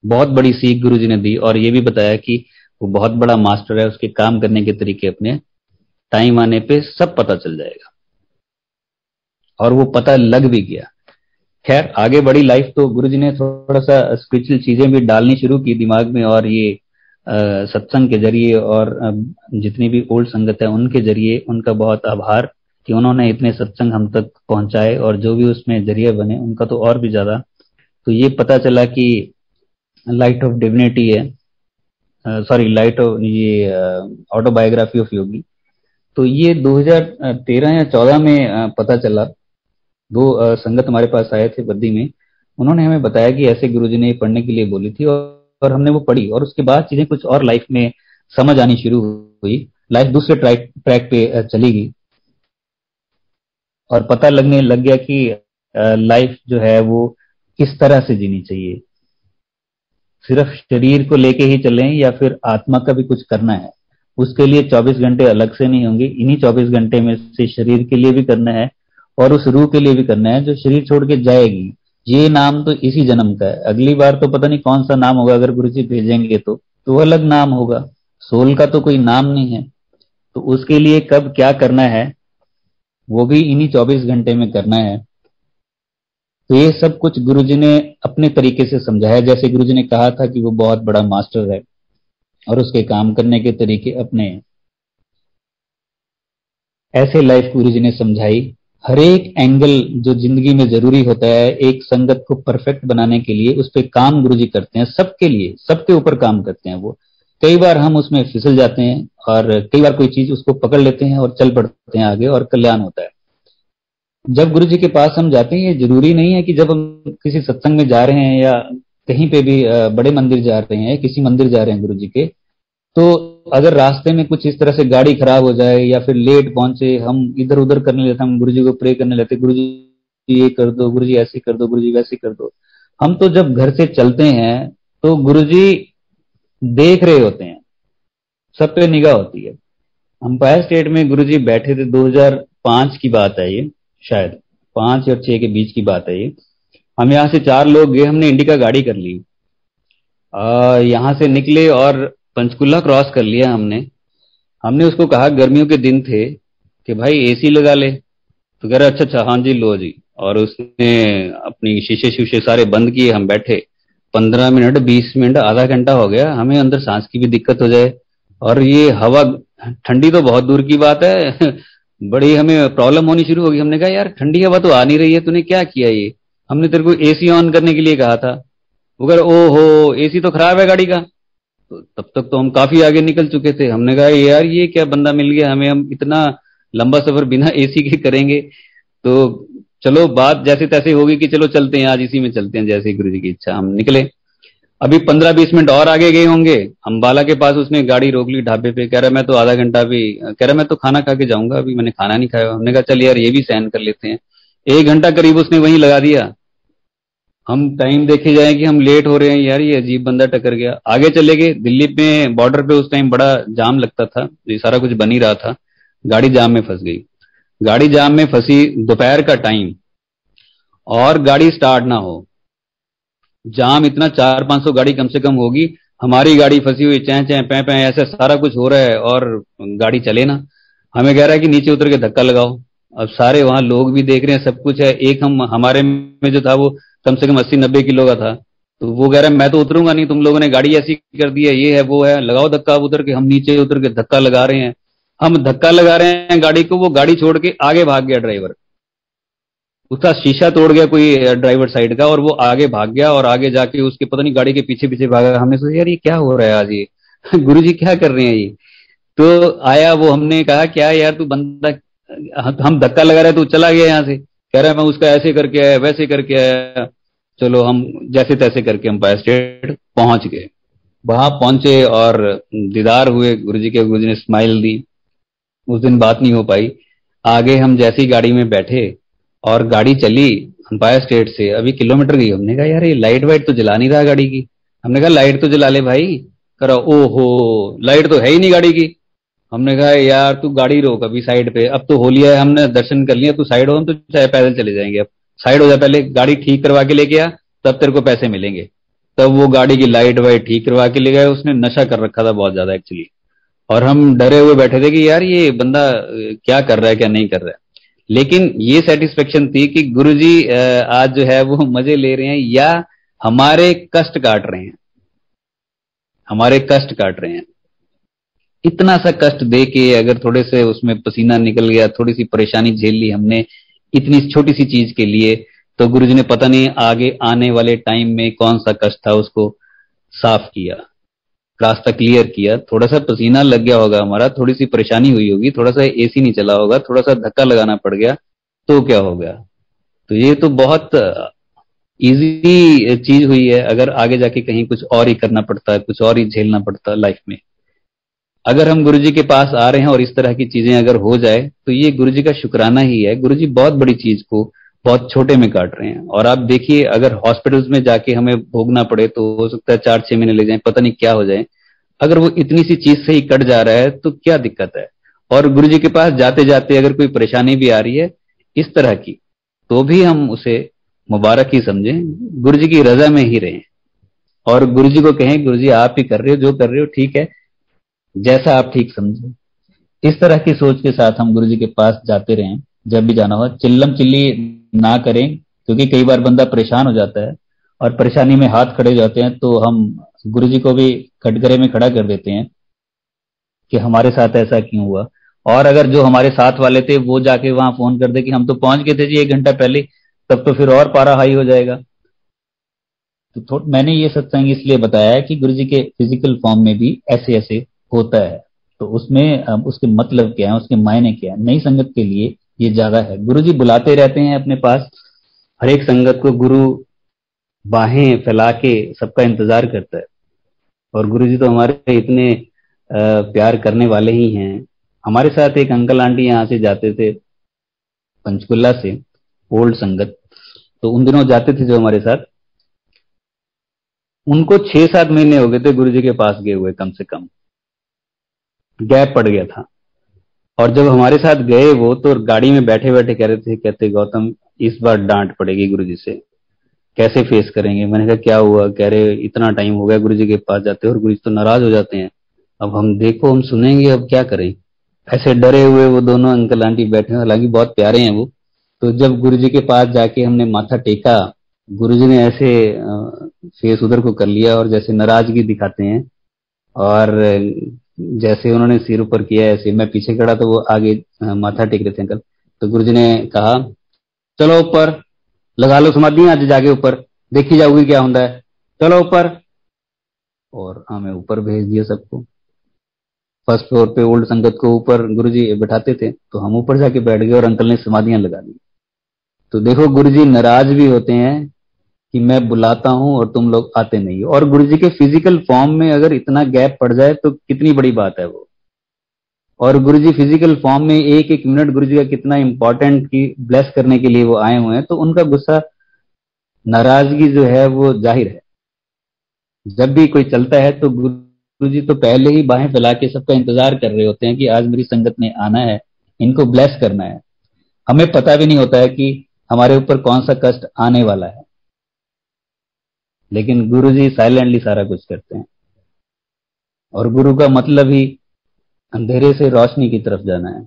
बहुत बड़ी सीख गुरुजी ने दी और ये भी बताया कि वो बहुत बड़ा मास्टर है, उसके काम करने के तरीके अपने टाइम आने पे सब पता चल जाएगा। और वो पता लग भी गया। खैर आगे बढ़ी लाइफ तो गुरुजी ने थोड़ा सा स्पिरिचुअल चीजें भी डालनी शुरू की दिमाग में, और ये सत्संग के जरिए और जितनी भी ओल्ड संगत है उनके जरिए उनका बहुत आभार कि उन्होंने इतने सत्संग हम तक पहुंचाए, और जो भी उसमें जरिए बने उनका तो और भी ज्यादा। तो ये पता चला कि लाइट ऑफ डिविनिटी है, सॉरी लाइट ऑफ, ये ऑटोबायोग्राफी ऑफ योगी। तो ये 2013 या 14 में पता चला। दो संगत हमारे पास आए थे बद्दी में, उन्होंने हमें बताया कि ऐसे गुरुजी ने पढ़ने के लिए बोली थी, और हमने वो पढ़ी और उसके बाद चीजें कुछ और लाइफ में समझ आनी शुरू हुई। लाइफ दूसरे ट्रैक पे चली गई और पता लगने लग गया कि लाइफ जो है वो किस तरह से जीनी चाहिए। सिर्फ शरीर को लेके ही चलें या फिर आत्मा का भी कुछ करना है। उसके लिए 24 घंटे अलग से नहीं होंगे, इन्हीं 24 घंटे में से शरीर के लिए भी करना है और उस रूह के लिए भी करना है जो शरीर छोड़ के जाएगी। ये नाम तो इसी जन्म का है, अगली बार तो पता नहीं कौन सा नाम होगा, अगर गुरुजी भेजेंगे तो वो अलग नाम होगा। सोल का तो कोई नाम नहीं है। तो उसके लिए कब क्या करना है वो भी इन्हीं 24 घंटे में करना है। तो ये सब कुछ गुरुजी ने अपने तरीके से समझाया। जैसे गुरुजी ने कहा था कि वो बहुत बड़ा मास्टर है और उसके काम करने के तरीके अपने हैं, ऐसे लाइफ गुरुजी ने समझाई। हर एक एंगल जो जिंदगी में जरूरी होता है एक संगत को परफेक्ट बनाने के लिए, उस पर काम गुरुजी करते हैं। सबके लिए, सबके ऊपर काम करते हैं वो। कई बार हम उसमें फिसल जाते हैं और कई बार कोई चीज उसको पकड़ लेते हैं और चल पड़ते हैं आगे और कल्याण होता है। जब गुरुजी के पास हम जाते हैं, ये जरूरी नहीं है कि जब हम किसी सत्संग में जा रहे हैं या कहीं पे भी बड़े मंदिर जा रहे हैं, किसी मंदिर जा रहे हैं गुरुजी के, तो अगर रास्ते में कुछ इस तरह से गाड़ी खराब हो जाए या फिर लेट पहुंचे, हम इधर उधर करने लेते, हम गुरुजी को प्रे करने लगते, गुरुजी ये कर दो, गुरुजी ऐसे कर दो, गुरुजी वैसे कर दो। हम तो जब घर से चलते हैं तो गुरुजी देख रहे होते हैं, सब पे निगाह होती है। अंपायर स्टेट में गुरुजी बैठे थे, 2005 की बात है ये, शायद 5 और 6 के बीच की बात है ये। हम यहाँ से 4 लोग गए, हमने इंडिका गाड़ी कर ली, यहाँ से निकले और पंचकुला क्रॉस कर लिया हमने। हमने उसको कहा, गर्मियों के दिन थे, कि भाई एसी लगा ले। तो कह रहा अच्छा अच्छा हाँ जी लो जी। और उसने अपनी शीशे शीशे सारे बंद किए, हम बैठे 15 मिनट 20 मिनट आधा घंटा हो गया, हमें अंदर सांस की भी दिक्कत हो जाए और ये हवा ठंडी तो बहुत दूर की बात है बड़ी हमें प्रॉब्लम होनी शुरू होगी। हमने कहा यार ठंडी हवा तो आ नहीं रही है, तूने क्या किया ये, हमने तेरे को एसी ऑन करने के लिए कहा था। वो कह रहा ओहो एसी तो खराब है गाड़ी का। तो तब तक तो हम काफी आगे निकल चुके थे। हमने कहा यार ये क्या बंदा मिल गया हमें, हम इतना लंबा सफर बिना एसी के करेंगे। तो चलो बात जैसे तैसे होगी कि चलो चलते हैं, आज इसी में चलते हैं, जैसे गुरु जी की इच्छा। हम निकले, अभी 15-20 मिनट और आगे गए होंगे, अंबाला के पास उसने गाड़ी रोक ली ढाबे पे। कह रहा मैं तो आधा घंटा भी, कह रहा मैं तो खाना खा के जाऊंगा, अभी मैंने खाना नहीं खाया। हमने कहा चल यार ये भी सहन कर लेते हैं। 1 घंटा करीब उसने वहीं लगा दिया हम टाइम देखे जाए कि हम लेट हो रहे हैं, यार ये अजीब बंदा टकर गया, आगे चले गए। दिल्ली में बॉर्डर पे उस टाइम बड़ा जाम लगता था, ये सारा कुछ बन ही रहा था, गाड़ी जाम में फंस गई। गाड़ी जाम में फंसी, दोपहर का टाइम, और गाड़ी स्टार्ट ना हो, जाम इतना, 400-500 गाड़ी कम से कम होगी, हमारी गाड़ी फंसी हुई, चै चै पै पै ऐसा सारा कुछ हो रहा है, और गाड़ी चले ना। हमें कह रहा है कि नीचे उतर के धक्का लगाओ। अब सारे वहां लोग भी देख रहे हैं, सब कुछ है। एक हम हमारे में जो था वो कम से कम 80-90 किलो का था, तो वो कह रहा है मैं तो उतरूंगा नहीं, तुम लोगों ने गाड़ी ऐसी कर दी है, ये है वो है, लगाओ धक्का। अब उतर के हम नीचे उतर के धक्का लगा रहे हैं, हम धक्का लगा रहे हैं गाड़ी को, वो गाड़ी छोड़ के आगे भाग गया ड्राइवर। उसका शीशा तोड़ गया कोई ड्राइवर साइड का, और वो आगे भाग गया, और आगे जाके उसके पता नहीं गाड़ी के पीछे पीछे भागा। हमने सोचा यार ये क्या हो रहा है आज ये गुरु जी क्या कर रहे हैं ये। तो आया वो, हमने कहा क्या यार तू बंदा, हम धक्का लगा रहे, तू चला गया यहाँ से। कह रहा है मैं उसका ऐसे करके आया, वैसे करके आया। चलो हम जैसे तैसे करके एम्पायर स्टेट पहुंच गए। वहां पहुंचे और दीदार हुए गुरु जी के, गुरु जी ने स्माइल दी। उस दिन बात नहीं हो पाई। आगे हम जैसी गाड़ी में बैठे और गाड़ी चली अंपायर स्टेट से, अभी किलोमीटर गई, हमने कहा यार ये लाइट वाइट तो जला नहीं रहा गाड़ी की। हमने कहा लाइट तो जला ले भाई। करा ओहो, लाइट तो है ही नहीं गाड़ी की। हमने कहा यार तू गाड़ी रोक अभी साइड पे, अब तो हो लिया है, हमने दर्शन कर लिया, तू साइड हो, हम तो चाहे पैदल चले जाएंगे, अब साइड हो जा, पहले गाड़ी ठीक करवा के लेके आ, तब तेरे को पैसे मिलेंगे। तब वो गाड़ी की लाइट वाइट ठीक करवा के ले गए। उसने नशा कर रखा था बहुत ज्यादा एक्चुअली, और हम डरे हुए बैठे थे कि यार ये बंदा क्या कर रहा है क्या नहीं कर रहा है। लेकिन ये सेटिस्फेक्शन थी कि गुरुजी आज जो है वो मजे ले रहे हैं, या हमारे कष्ट काट रहे हैं, हमारे कष्ट काट रहे हैं। इतना सा कष्ट दे के अगर थोड़े से उसमें पसीना निकल गया, थोड़ी सी परेशानी झेल ली हमने इतनी छोटी सी चीज के लिए, तो गुरुजी ने पता नहीं आगे आने वाले टाइम में कौन सा कष्ट था उसको साफ किया, रास्ता क्लियर किया। थोड़ा सा पसीना लग गया होगा हमारा, थोड़ी सी परेशानी हुई होगी, थोड़ा सा एसी नहीं चला होगा, थोड़ा सा धक्का लगाना पड़ गया, तो क्या हो गया। तो ये तो बहुत इजी चीज हुई है। अगर आगे जाके कहीं कुछ और ही करना पड़ता है, कुछ और ही झेलना पड़ता है लाइफ में। अगर हम गुरुजी के पास आ रहे हैं और इस तरह की चीजें अगर हो जाए, तो ये गुरुजी का शुक्राना ही है। गुरुजी बहुत बड़ी चीज को बहुत छोटे में काट रहे हैं। और आप देखिए अगर हॉस्पिटल्स में जाके हमें भोगना पड़े तो हो सकता है 4-6 महीने लग जाए, पता नहीं क्या हो जाए। अगर वो इतनी सी चीज से ही कट जा रहा है तो क्या दिक्कत है। और गुरुजी के पास जाते जाते अगर कोई परेशानी भी आ रही है इस तरह की, तो भी हम उसे मुबारक ही समझें, गुरुजी की रजा में ही रहें, और गुरुजी को कहें गुरुजी आप ही कर रहे हो, जो कर रहे हो ठीक है, जैसा आप ठीक समझो। इस तरह की सोच के साथ हम गुरुजी के पास जाते रहें। जब भी जाना हो चिल्लम चिल्ली ना करें, क्योंकि कई बार बंदा परेशान हो जाता है और परेशानी में हाथ खड़े हो जाते हैं, तो हम गुरुजी को भी कटघरे में खड़ा कर देते हैं कि हमारे साथ ऐसा क्यों हुआ। और अगर जो हमारे साथ वाले थे वो जाके वहां फोन कर दे कि हम तो पहुंच गए थे जी 1 घंटा पहले, तब तो फिर और पारा हाई हो जाएगा। तो मैंने ये सत्संग इसलिए बताया है कि गुरुजी के फिजिकल फॉर्म में भी ऐसे ऐसे होता है, तो उसमें उसके मतलब क्या है, उसके मायने क्या है। नई संगत के लिए ये ज्यादा है। गुरुजी बुलाते रहते हैं अपने पास, हर एक संगत को गुरु बाहें फैला के सबका इंतजार करता है। और गुरुजी तो हमारे इतने प्यार करने वाले ही हैं। हमारे साथ एक अंकल आंटी यहाँ से जाते थे पंचकुला से, ओल्ड संगत, तो उन दिनों जाते थे जो हमारे साथ, उनको 6-7 महीने हो गए थे गुरुजी के पास गए हुए, कम से कम गैप पड़ गया था। और जब हमारे साथ गए वो, तो गाड़ी में बैठे बैठे कह रहे थे, कहते गौतम इस बार डांट पड़ेगी गुरुजी से, कैसे फेस करेंगे। मैंने कहा क्या हुआ। कह रहे इतना टाइम हो गया गुरुजी के पास जाते और गुरुजी तो नाराज हो जाते हैं, अब हम देखो हम सुनेंगे अब क्या करें। ऐसे डरे हुए वो दोनों अंकल आंटी बैठे, हालांकि बहुत प्यारे हैं वो। तो जब गुरुजी के पास जाके हमने माथा टेका, गुरुजी ने ऐसे फेस उधर को कर लिया और जैसे नाराजगी दिखाते हैं, और जैसे उन्होंने सिर ऊपर किया ऐसे, मैं पीछे खड़ा तो वो आगे माथा टेक रहे थे अंकल। तो गुरुजी ने कहा चलो ऊपर लगा लो समाधि, आज जाके ऊपर देखी जाओगी क्या होता है, चलो ऊपर। और हमें ऊपर भेज दिया सबको। फर्स्ट फ्लोर पे ओल्ड संगत को ऊपर गुरुजी बैठाते थे, तो हम ऊपर जाके बैठ गए और अंकल ने समाधियां लगा दी। तो देखो गुरुजी नाराज भी होते हैं कि मैं बुलाता हूं और तुम लोग आते नहीं हो। और गुरुजी के फिजिकल फॉर्म में अगर इतना गैप पड़ जाए तो कितनी बड़ी बात है वो। और गुरुजी फिजिकल फॉर्म में एक एक मिनट गुरुजी का कितना इंपॉर्टेंट, कि ब्लेस करने के लिए वो आए हुए हैं, तो उनका गुस्सा नाराजगी जो है वो जाहिर है। जब भी कोई चलता है तो गुरु जी तो पहले ही बाहें फैला के सबका इंतजार कर रहे होते हैं कि आज मेरी संगत ने आना है, इनको ब्लेस करना है। हमें पता भी नहीं होता है कि हमारे ऊपर कौन सा कष्ट आने वाला है, लेकिन गुरु जी साइलेंटली सारा कुछ करते हैं। और गुरु का मतलब ही अंधेरे से रोशनी की तरफ जाना है।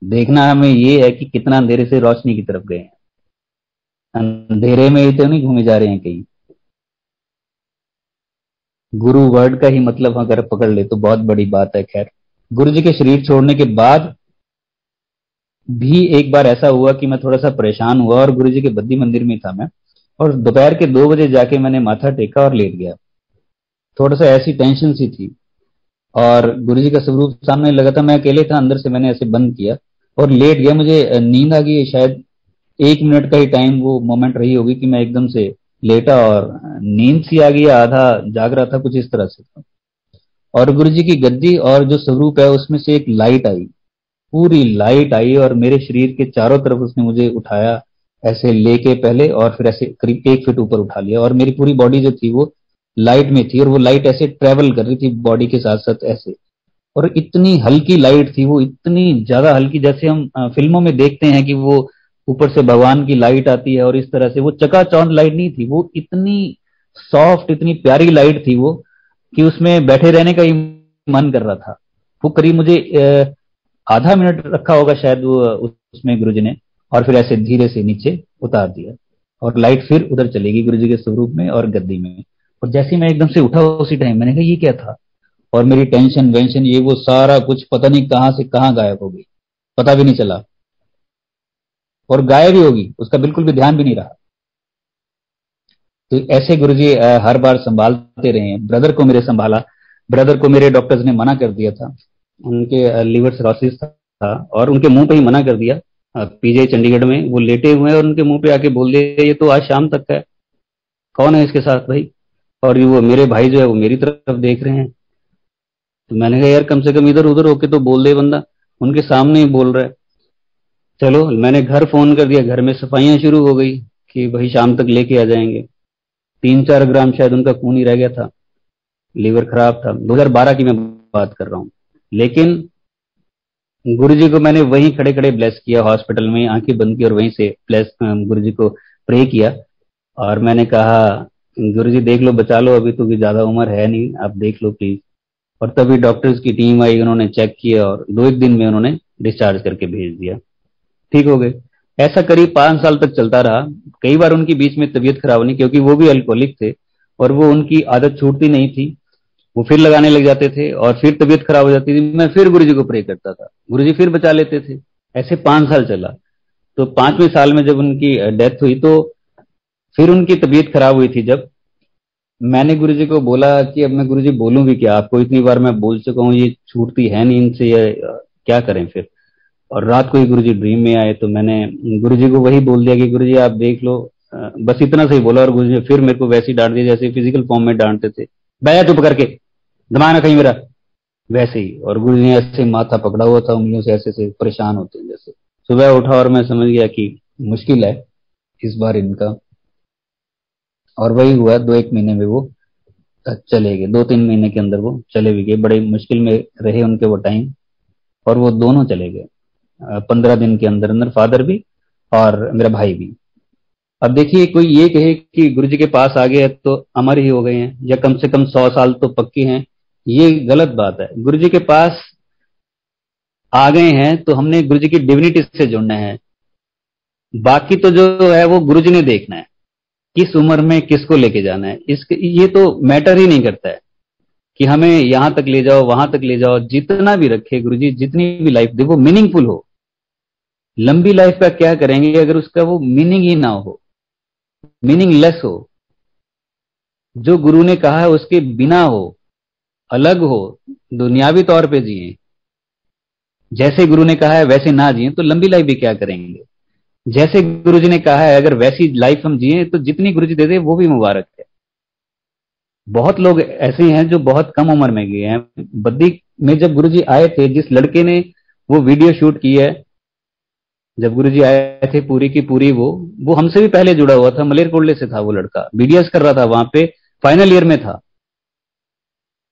देखना हमें ये है कि कितना अंधेरे से रोशनी की तरफ गए हैं, अंधेरे में ही तो नहीं घूमे जा रहे हैं कहीं। गुरु वर्ड का ही मतलब अगर पकड़ ले तो बहुत बड़ी बात है। खैर, गुरु जी के शरीर छोड़ने के बाद भी एक बार ऐसा हुआ कि मैं थोड़ा सा परेशान हुआ और गुरु जी के बद्दी मंदिर में था मैं, और दोपहर के 2 बजे जाके मैंने माथा टेका और लेट गया। थोड़ा सा ऐसी टेंशन सी थी और गुरु जी का स्वरूप सामने लगा था, मैं अकेले था, अंदर से मैंने ऐसे बंद किया और लेट गया। मुझे नींद आ गई, शायद 1 मिनट का ही टाइम वो मोमेंट रही होगी कि मैं एकदम से लेटा और नींद सी आ गई, आधा जाग रहा था, कुछ इस तरह से था। और गुरु जी की गद्दी और जो स्वरूप है उसमें से एक लाइट आई, पूरी लाइट आई और मेरे शरीर के चारों तरफ उसने मुझे उठाया, ऐसे लेके पहले, और फिर ऐसे करीब 1 फीट ऊपर उठा लिया। और मेरी पूरी बॉडी जो थी वो लाइट में थी और वो लाइट ऐसे ट्रेवल कर रही थी बॉडी के साथ साथ ऐसे। और इतनी हल्की लाइट थी वो, इतनी ज्यादा हल्की, जैसे हम फिल्मों में देखते हैं कि वो ऊपर से भगवान की लाइट आती है और इस तरह से। वो चकाचौंध लाइट नहीं थी, वो इतनी सॉफ्ट, इतनी प्यारी लाइट थी वो कि उसमें बैठे रहने का ही मन कर रहा था। वो करीब मुझे आधा मिनट रखा होगा शायद वो उसमें गुरु जी ने, और फिर ऐसे धीरे से नीचे उतार दिया और लाइट फिर उधर चलेगी गुरु जी के स्वरूप में और गद्दी में। और जैसे ही मैं एकदम से उठा उसी टाइम मैंने कहा ये क्या था, और मेरी टेंशन वेंशन ये वो सारा कुछ पता नहीं कहां से कहां गायब हो गई, पता भी नहीं चला, और गायब ही होगी, उसका बिल्कुल भी ध्यान भी नहीं रहा। तो ऐसे गुरुजी हर बार संभालते रहे हैं। ब्रदर को मेरे संभाला, ब्रदर को मेरे डॉक्टर्स ने मना कर दिया था, उनके लीवर सिरोसिस था और उनके मुंह पे ही मना कर दिया। पीजे चंडीगढ़ में वो लेटे हुए हैं और उनके मुंह पे आके बोल दिया ये तो आज शाम तक का है, कौन है इसके साथ भाई। और ये वो मेरे भाई जो है वो मेरी तरफ देख रहे हैं। तो मैंने कहा यार कम से कम इधर उधर होके तो बोल दे बंदा, उनके सामने ही बोल रहा है। चलो मैंने घर फोन कर दिया, घर में सफाइयां शुरू हो गई कि भाई शाम तक लेके आ जाएंगे। 3-4 ग्राम शायद उनका खून ही रह गया था, लीवर खराब था। 2012 की मैं बात कर रहा हूँ। लेकिन गुरुजी को मैंने वहीं खड़े खड़े ब्लेस किया, हॉस्पिटल में आंखें बंद की और वहीं से ब्लेस गुरुजी को प्रे किया। और मैंने कहा गुरुजी देख लो, बचा लो, अभी तो ज्यादा उम्र है नहीं, आप देख लो प्लीज। और तभी डॉक्टर्स की टीम आई, उन्होंने चेक किया और 2 दिन में उन्होंने डिस्चार्ज करके भेज दिया, ठीक हो गए। ऐसा करीब 5 साल तक चलता रहा। कई बार उनकी बीच में तबीयत खराब होनी, क्योंकि वो भी अल्कोहलिक थे और वो उनकी आदत छूटती नहीं थी, वो फिर लगाने लग जाते थे और फिर तबीयत खराब हो जाती थी। मैं फिर गुरुजी को प्रे करता था, गुरुजी फिर बचा लेते थे। ऐसे 5 साल चला। तो 5वें साल में जब उनकी डेथ हुई तो फिर उनकी तबीयत खराब हुई थी। जब मैंने गुरुजी को बोला कि अब मैं गुरुजी बोलूं भी क्या, आपको इतनी बार मैं बोल चुका हूँ, ये छूटती है नहीं इनसे, ये क्या करें फिर। और रात को ही गुरुजी ड्रीम में आए तो मैंने गुरुजी को वही बोल दिया कि गुरुजी आप देख लो, बस इतना सही बोला। और गुरुजी ने फिर मेरे को वैसे ही डांट दिया जैसे फिजिकल फॉर्म में डांटते थे, बैठ चुप करके, दिमाग ना कहीं मेरा, वैसे ही। और गुरुजी ने ऐसे माथा पकड़ा हुआ था उंगलियों से, ऐसे से परेशान होते हैं जैसे। सुबह उठा और मैं समझ गया कि मुश्किल है इस बार इनका। और वही हुआ, 2-1 महीने में वो चले गए, 2-3 महीने के अंदर वो चले भी गए। बड़े मुश्किल में रहे उनके वो टाइम, और वो दोनों चले गए 15 दिन के अंदर अंदर, फादर भी और मेरा भाई भी। अब देखिए कोई ये कहे कि गुरुजी के पास आ गए तो अमर ही हो गए हैं, या कम से कम 100 साल तो पक्के हैं, ये गलत बात है। गुरुजी के पास आ गए हैं तो हमने गुरुजी की डिविनिटी से जुड़ना है। बाकी तो जो है वो गुरुजी ने देखना है, किस उम्र में किसको लेके जाना है, इसके ये तो मैटर ही नहीं करता है कि हमें यहां तक ले जाओ वहां तक ले जाओ। जितना भी रखे गुरुजी, जितनी भी लाइफ दे वो मीनिंगफुल हो। लंबी लाइफ का क्या करेंगे अगर उसका वो मीनिंग ही ना हो, मीनिंगलेस हो। जो गुरु ने कहा है उसके बिना हो, अलग हो, दुनियावी तौर पे जिए, जैसे गुरु ने कहा है वैसे ना जिए तो लंबी लाइफ भी क्या करेंगे। जैसे गुरु जी ने कहा है अगर वैसी लाइफ हम जिए तो जितनी गुरु जी दे दे वो भी मुबारक है। बहुत लोग ऐसे हैं जो बहुत कम उम्र में गए हैं। बद्दी में जब गुरु जी आए थे, जिस लड़के ने वो वीडियो शूट की है, जब गुरुजी आए थे पूरी की पूरी, वो हमसे भी पहले जुड़ा हुआ था, मलेरकोटले से था वो लड़का, बीडीएस कर रहा था वहां पे, फाइनल ईयर में था।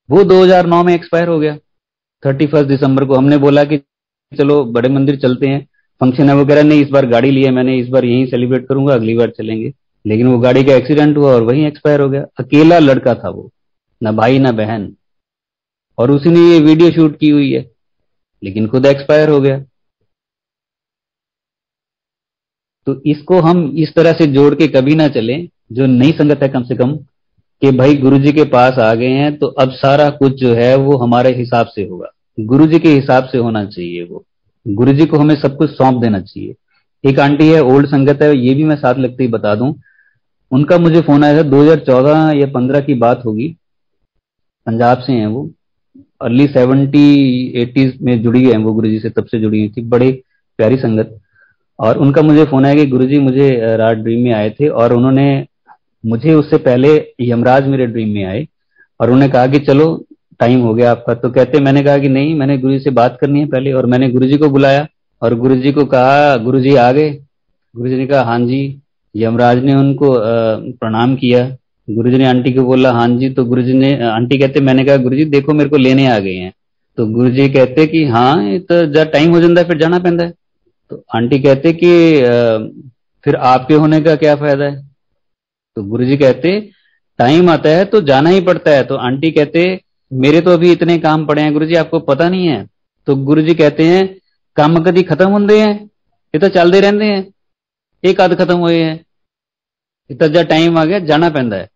वो 2009 में एक्सपायर हो गया। 31 दिसंबर को हमने बोला कि चलो बड़े मंदिर चलते हैं, फंक्शन है। वो कह रहा नहीं, इस बार गाड़ी ली है मैंने, इस बार यहीं सेलिब्रेट करूंगा, अगली बार चलेंगे। लेकिन वो गाड़ी का एक्सीडेंट हुआ और वहीं एक्सपायर हो गया। अकेला लड़का था वो, ना भाई ना बहन, और उसी ने ये वीडियो शूट की हुई है, लेकिन खुद एक्सपायर हो गया। तो इसको हम इस तरह से जोड़ के कभी ना चलें, जो नई संगत है कम से कम, कि भाई गुरुजी के पास आ गए हैं तो अब सारा कुछ जो है वो हमारे हिसाब से होगा। गुरुजी के हिसाब से होना चाहिए। वो गुरुजी को हमें सब कुछ सौंप देना चाहिए। एक आंटी है, ओल्ड संगत है, ये भी मैं साथ लगते ही बता दूं। उनका मुझे फोन आया था, 2014 या 15 की बात होगी। पंजाब से हैं वो, अर्ली 70s 80s में जुड़ी हैं वो गुरुजी से, तब से जुड़ी हुई थी, बड़ी प्यारी संगत। और उनका मुझे फोन आया कि गुरुजी मुझे रात ड्रीम में आए थे, और उन्होंने मुझे, उससे पहले यमराज मेरे ड्रीम में आए और उन्होंने कहा कि चलो टाइम हो गया आपका। तो कहते, मैंने कहा कि नहीं, मैंने गुरुजी से बात करनी है पहले, और मैंने गुरुजी को बुलाया और गुरुजी को कहा, गुरुजी आ गए? गुरुजी ने कहा हाँ जी। यमराज ने उनको प्रणाम किया। गुरुजी ने आंटी को बोला हाँ जी। तो गुरुजी ने, आंटी कहते, मैंने कहा गुरुजी देखो मेरे को लेने आ गए हैं। तो गुरुजी कहते कि हाँ, ये तो जब टाइम हो जाता है फिर जाना पैंदा है। तो आंटी कहते कि फिर आपके होने का क्या फायदा है? तो गुरुजी कहते, टाइम आता है तो जाना ही पड़ता है। तो आंटी कहते, मेरे तो अभी इतने काम पड़े हैं गुरुजी, आपको पता नहीं है? तो गुरुजी कहते हैं, काम कभी खत्म होंगे हैं? ये तो चलते रहते हैं, एक आध खत्म हुए हैं, इतना जा टाइम आ गया जाना पैंदा है,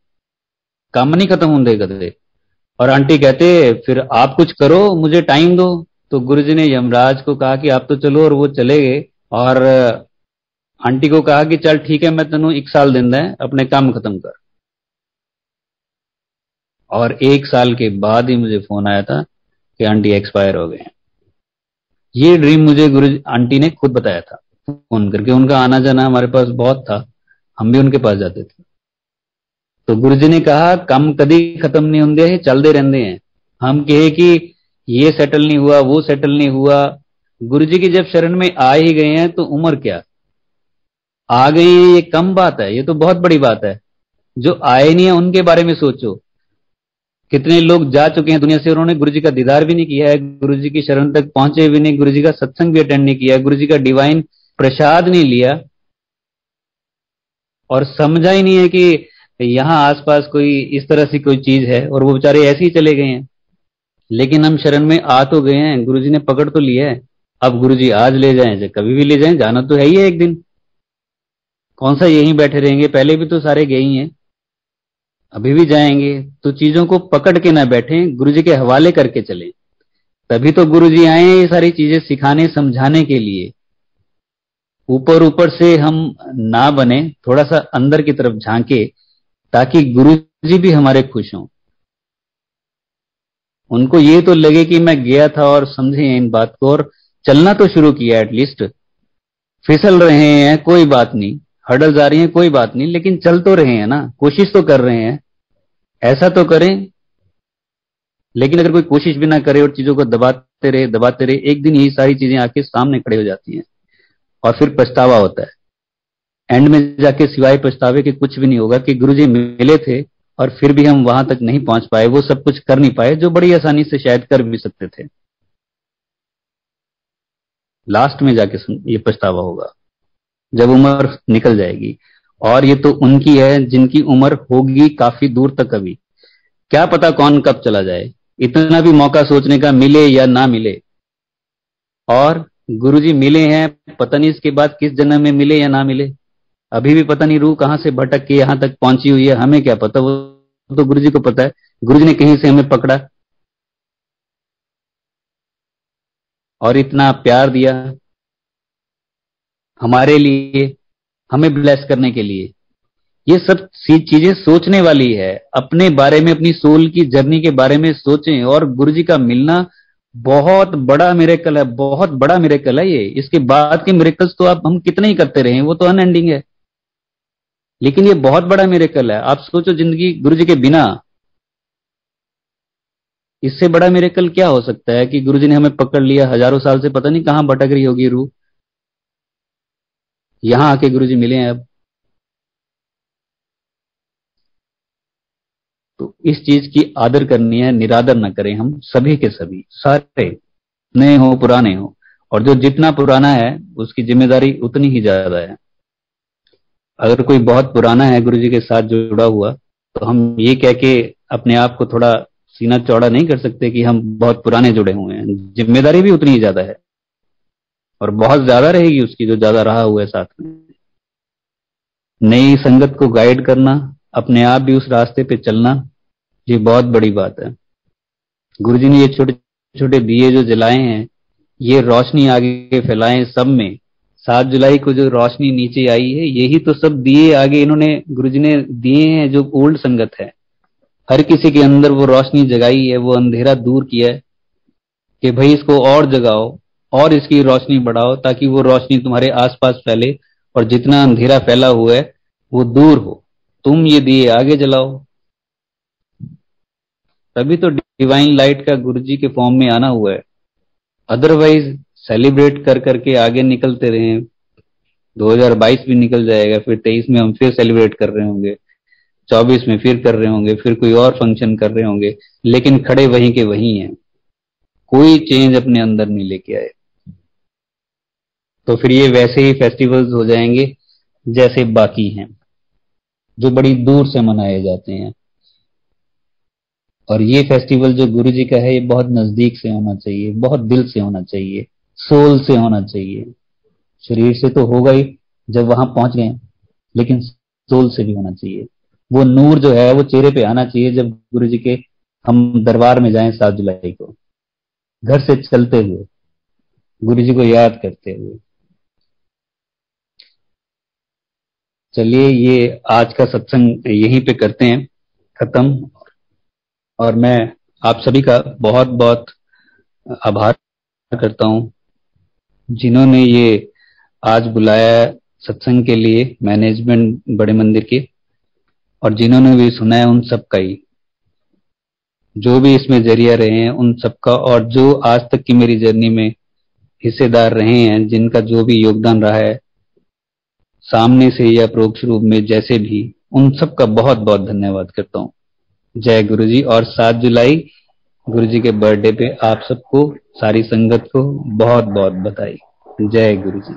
काम नहीं खत्म होंगे कदे। और आंटी कहते, फिर आप कुछ करो, मुझे टाइम दो। तो गुरुजी ने यमराज को कहा कि आप तो चलो, और वो चले गए। और आंटी को कहा कि चल ठीक है, मैं तेनू 1 साल देंदा है, अपने काम खत्म कर। और 1 साल के बाद ही मुझे फोन आया था कि आंटी एक्सपायर हो गए हैं। ये ड्रीम मुझे गुरु आंटी ने खुद बताया था फोन करके। उनका आना जाना हमारे पास बहुत था, हम भी उनके पास जाते थे। तो गुरुजी ने कहा काम कभी खत्म नहीं होंगे, ये चलते रहते हैं। हम कहे कि ये सेटल नहीं हुआ, वो सेटल नहीं हुआ, गुरुजी की जब शरण में आ ही गए हैं तो उम्र क्या, आ गए हैं ये कम बात है, ये तो बहुत बड़ी बात है। जो आए नहीं है उनके बारे में सोचो। कितने लोग जा चुके हैं दुनिया से, उन्होंने गुरुजी का दीदार भी नहीं किया है, गुरुजी की शरण तक पहुंचे भी नहीं, गुरुजी का सत्संग भी अटेंड नहीं किया, गुरुजी का डिवाइन प्रसाद नहीं लिया, और समझा ही नहीं है कि यहाँ आसपास कोई इस तरह से कोई चीज है, और वो बेचारे ऐसे ही चले गए हैं। लेकिन हम शरण में आ तो गए हैं, गुरुजी ने पकड़ तो लिया है। अब गुरुजी आज ले जाएं चाहे कभी भी ले जाएं, जाना तो है ही है एक दिन। कौन सा यहीं बैठे रहेंगे, पहले भी तो सारे गए ही हैं, अभी भी जाएंगे। तो चीजों को पकड़ के ना बैठें, गुरुजी के हवाले करके चलें। तभी तो गुरुजी आए हैं ये सारी चीजें सिखाने समझाने के लिए। ऊपर ऊपर से हम ना बने, थोड़ा सा अंदर की तरफ झांके, ताकि गुरुजी भी हमारे खुश हों। उनको ये तो लगे कि मैं गया था और समझे इन बात को, और चलना तो शुरू किया एटलीस्ट। फिसल रहे हैं कोई बात नहीं, हर्डल्स आ रही हैं कोई बात नहीं, लेकिन चल तो रहे हैं ना, कोशिश तो कर रहे हैं। ऐसा तो करें। लेकिन अगर कोई कोशिश भी ना करे और चीजों को दबाते रहे, एक दिन यही सारी चीजें आके सामने खड़े हो जाती हैं, और फिर पछतावा होता है। एंड में जाके सिवाय पछतावे के कुछ भी नहीं होगा कि गुरुजी मिले थे और फिर भी हम वहां तक नहीं पहुंच पाए, वो सब कुछ कर नहीं पाए जो बड़ी आसानी से शायद कर भी सकते थे। लास्ट में जाके ये पछतावा होगा, जब उम्र निकल जाएगी। और ये तो उनकी है जिनकी उम्र होगी काफी दूर तक, अभी क्या पता कौन कब चला जाए, इतना भी मौका सोचने का मिले या ना मिले। और गुरुजी मिले हैं, पता नहीं इसके बाद किस जन्म में मिले या ना मिले। अभी भी पता नहीं रूह कहां से भटक के यहां तक पहुंची हुई है, हमें क्या पता, वो तो गुरुजी को पता है। गुरुजी ने कहीं से हमें पकड़ा और इतना प्यार दिया हमारे लिए, हमें ब्लेस करने के लिए। ये सब चीजें सोचने वाली है। अपने बारे में, अपनी सोल की जर्नी के बारे में सोचें। और गुरुजी का मिलना बहुत बड़ा मिरेकल है, बहुत बड़ा मिरेकल है ये। इसके बाद के मिरेकल्स तो आप हम कितने ही करते रहे, वो तो अनएंडिंग है, लेकिन ये बहुत बड़ा मिरेकल है। आप सोचो जिंदगी गुरुजी के बिना, इससे बड़ा मिरेकल क्या हो सकता है कि गुरुजी ने हमें पकड़ लिया, हजारों साल से पता नहीं कहां भटक रही होगी रूह, यहाँ आके गुरुजी मिले हैं अब। तो इस चीज की आदर करनी है, निरादर न करें हम सभी के सभी, सारे नए हो पुराने हो। और जो जितना पुराना है उसकी जिम्मेदारी उतनी ही ज्यादा है। अगर कोई बहुत पुराना है गुरुजी के साथ जुड़ा हुआ, तो हम ये कह के अपने आप को थोड़ा सीना चौड़ा नहीं कर सकते कि हम बहुत पुराने जुड़े हुए हैं। जिम्मेदारी भी उतनी ही ज्यादा है, और बहुत ज्यादा रहेगी उसकी जो ज्यादा रहा हुआ है साथ में। नई संगत को गाइड करना, अपने आप भी उस रास्ते पे चलना, ये बहुत बड़ी बात है। गुरुजी ने ये छोटे छोटे दिए जो जलाए हैं, ये रोशनी आगे फैलाएं सब में। 7 जुलाई को जो रोशनी नीचे आई है, यही तो सब दिए आगे इन्होंने गुरुजी ने दिए हैं। जो ओल्ड संगत है, हर किसी के अंदर वो रोशनी जगाई है, वो अंधेरा दूर किया है कि भाई इसको और जगाओ और इसकी रोशनी बढ़ाओ, ताकि वो रोशनी तुम्हारे आसपास फैले और जितना अंधेरा फैला हुआ है वो दूर हो। तुम ये दिए आगे जलाओ, तभी तो डिवाइन लाइट का गुरुजी के फॉर्म में आना हुआ है। अदरवाइज सेलिब्रेट कर करके आगे निकलते रहे, 2022 भी निकल जाएगा, फिर 23 में हम फिर सेलिब्रेट कर रहे होंगे, 24 में फिर कर रहे होंगे, फिर कोई और फंक्शन कर रहे होंगे, लेकिन खड़े वहीं के वहीं हैं, कोई चेंज अपने अंदर नहीं लेके आए। तो फिर ये वैसे ही फेस्टिवल्स हो जाएंगे जैसे बाकी हैं, जो बड़ी दूर से मनाए जाते हैं। और ये फेस्टिवल जो गुरु जी का है, ये बहुत नजदीक से होना चाहिए, बहुत दिल से होना चाहिए, सोल से होना चाहिए। शरीर से तो होगा ही जब वहां पहुंच गए, लेकिन सोल से भी होना चाहिए। वो नूर जो है वो चेहरे पे आना चाहिए जब गुरु जी के हम दरबार में जाएं 7 जुलाई को, घर से चलते हुए, गुरु जी को याद करते हुए। चलिए, ये आज का सत्संग यहीं पे करते हैं खत्म। और मैं आप सभी का बहुत बहुत आभार करता हूं, जिन्होंने ये आज बुलाया सत्संग के लिए, मैनेजमेंट बड़े मंदिर के, और जिन्होंने भी सुना है उन सबका ही, जो भी इसमें जरिया रहे हैं उन सबका, और जो आज तक की मेरी जर्नी में हिस्सेदार रहे हैं, जिनका जो भी योगदान रहा है सामने से या परोक्ष रूप में, जैसे भी, उन सबका बहुत बहुत धन्यवाद करता हूं। जय गुरु जी। और 7 जुलाई गुरु जी के बर्थडे पे आप सबको, सारी संगत को बहुत बहुत बधाई। जय गुरु जी।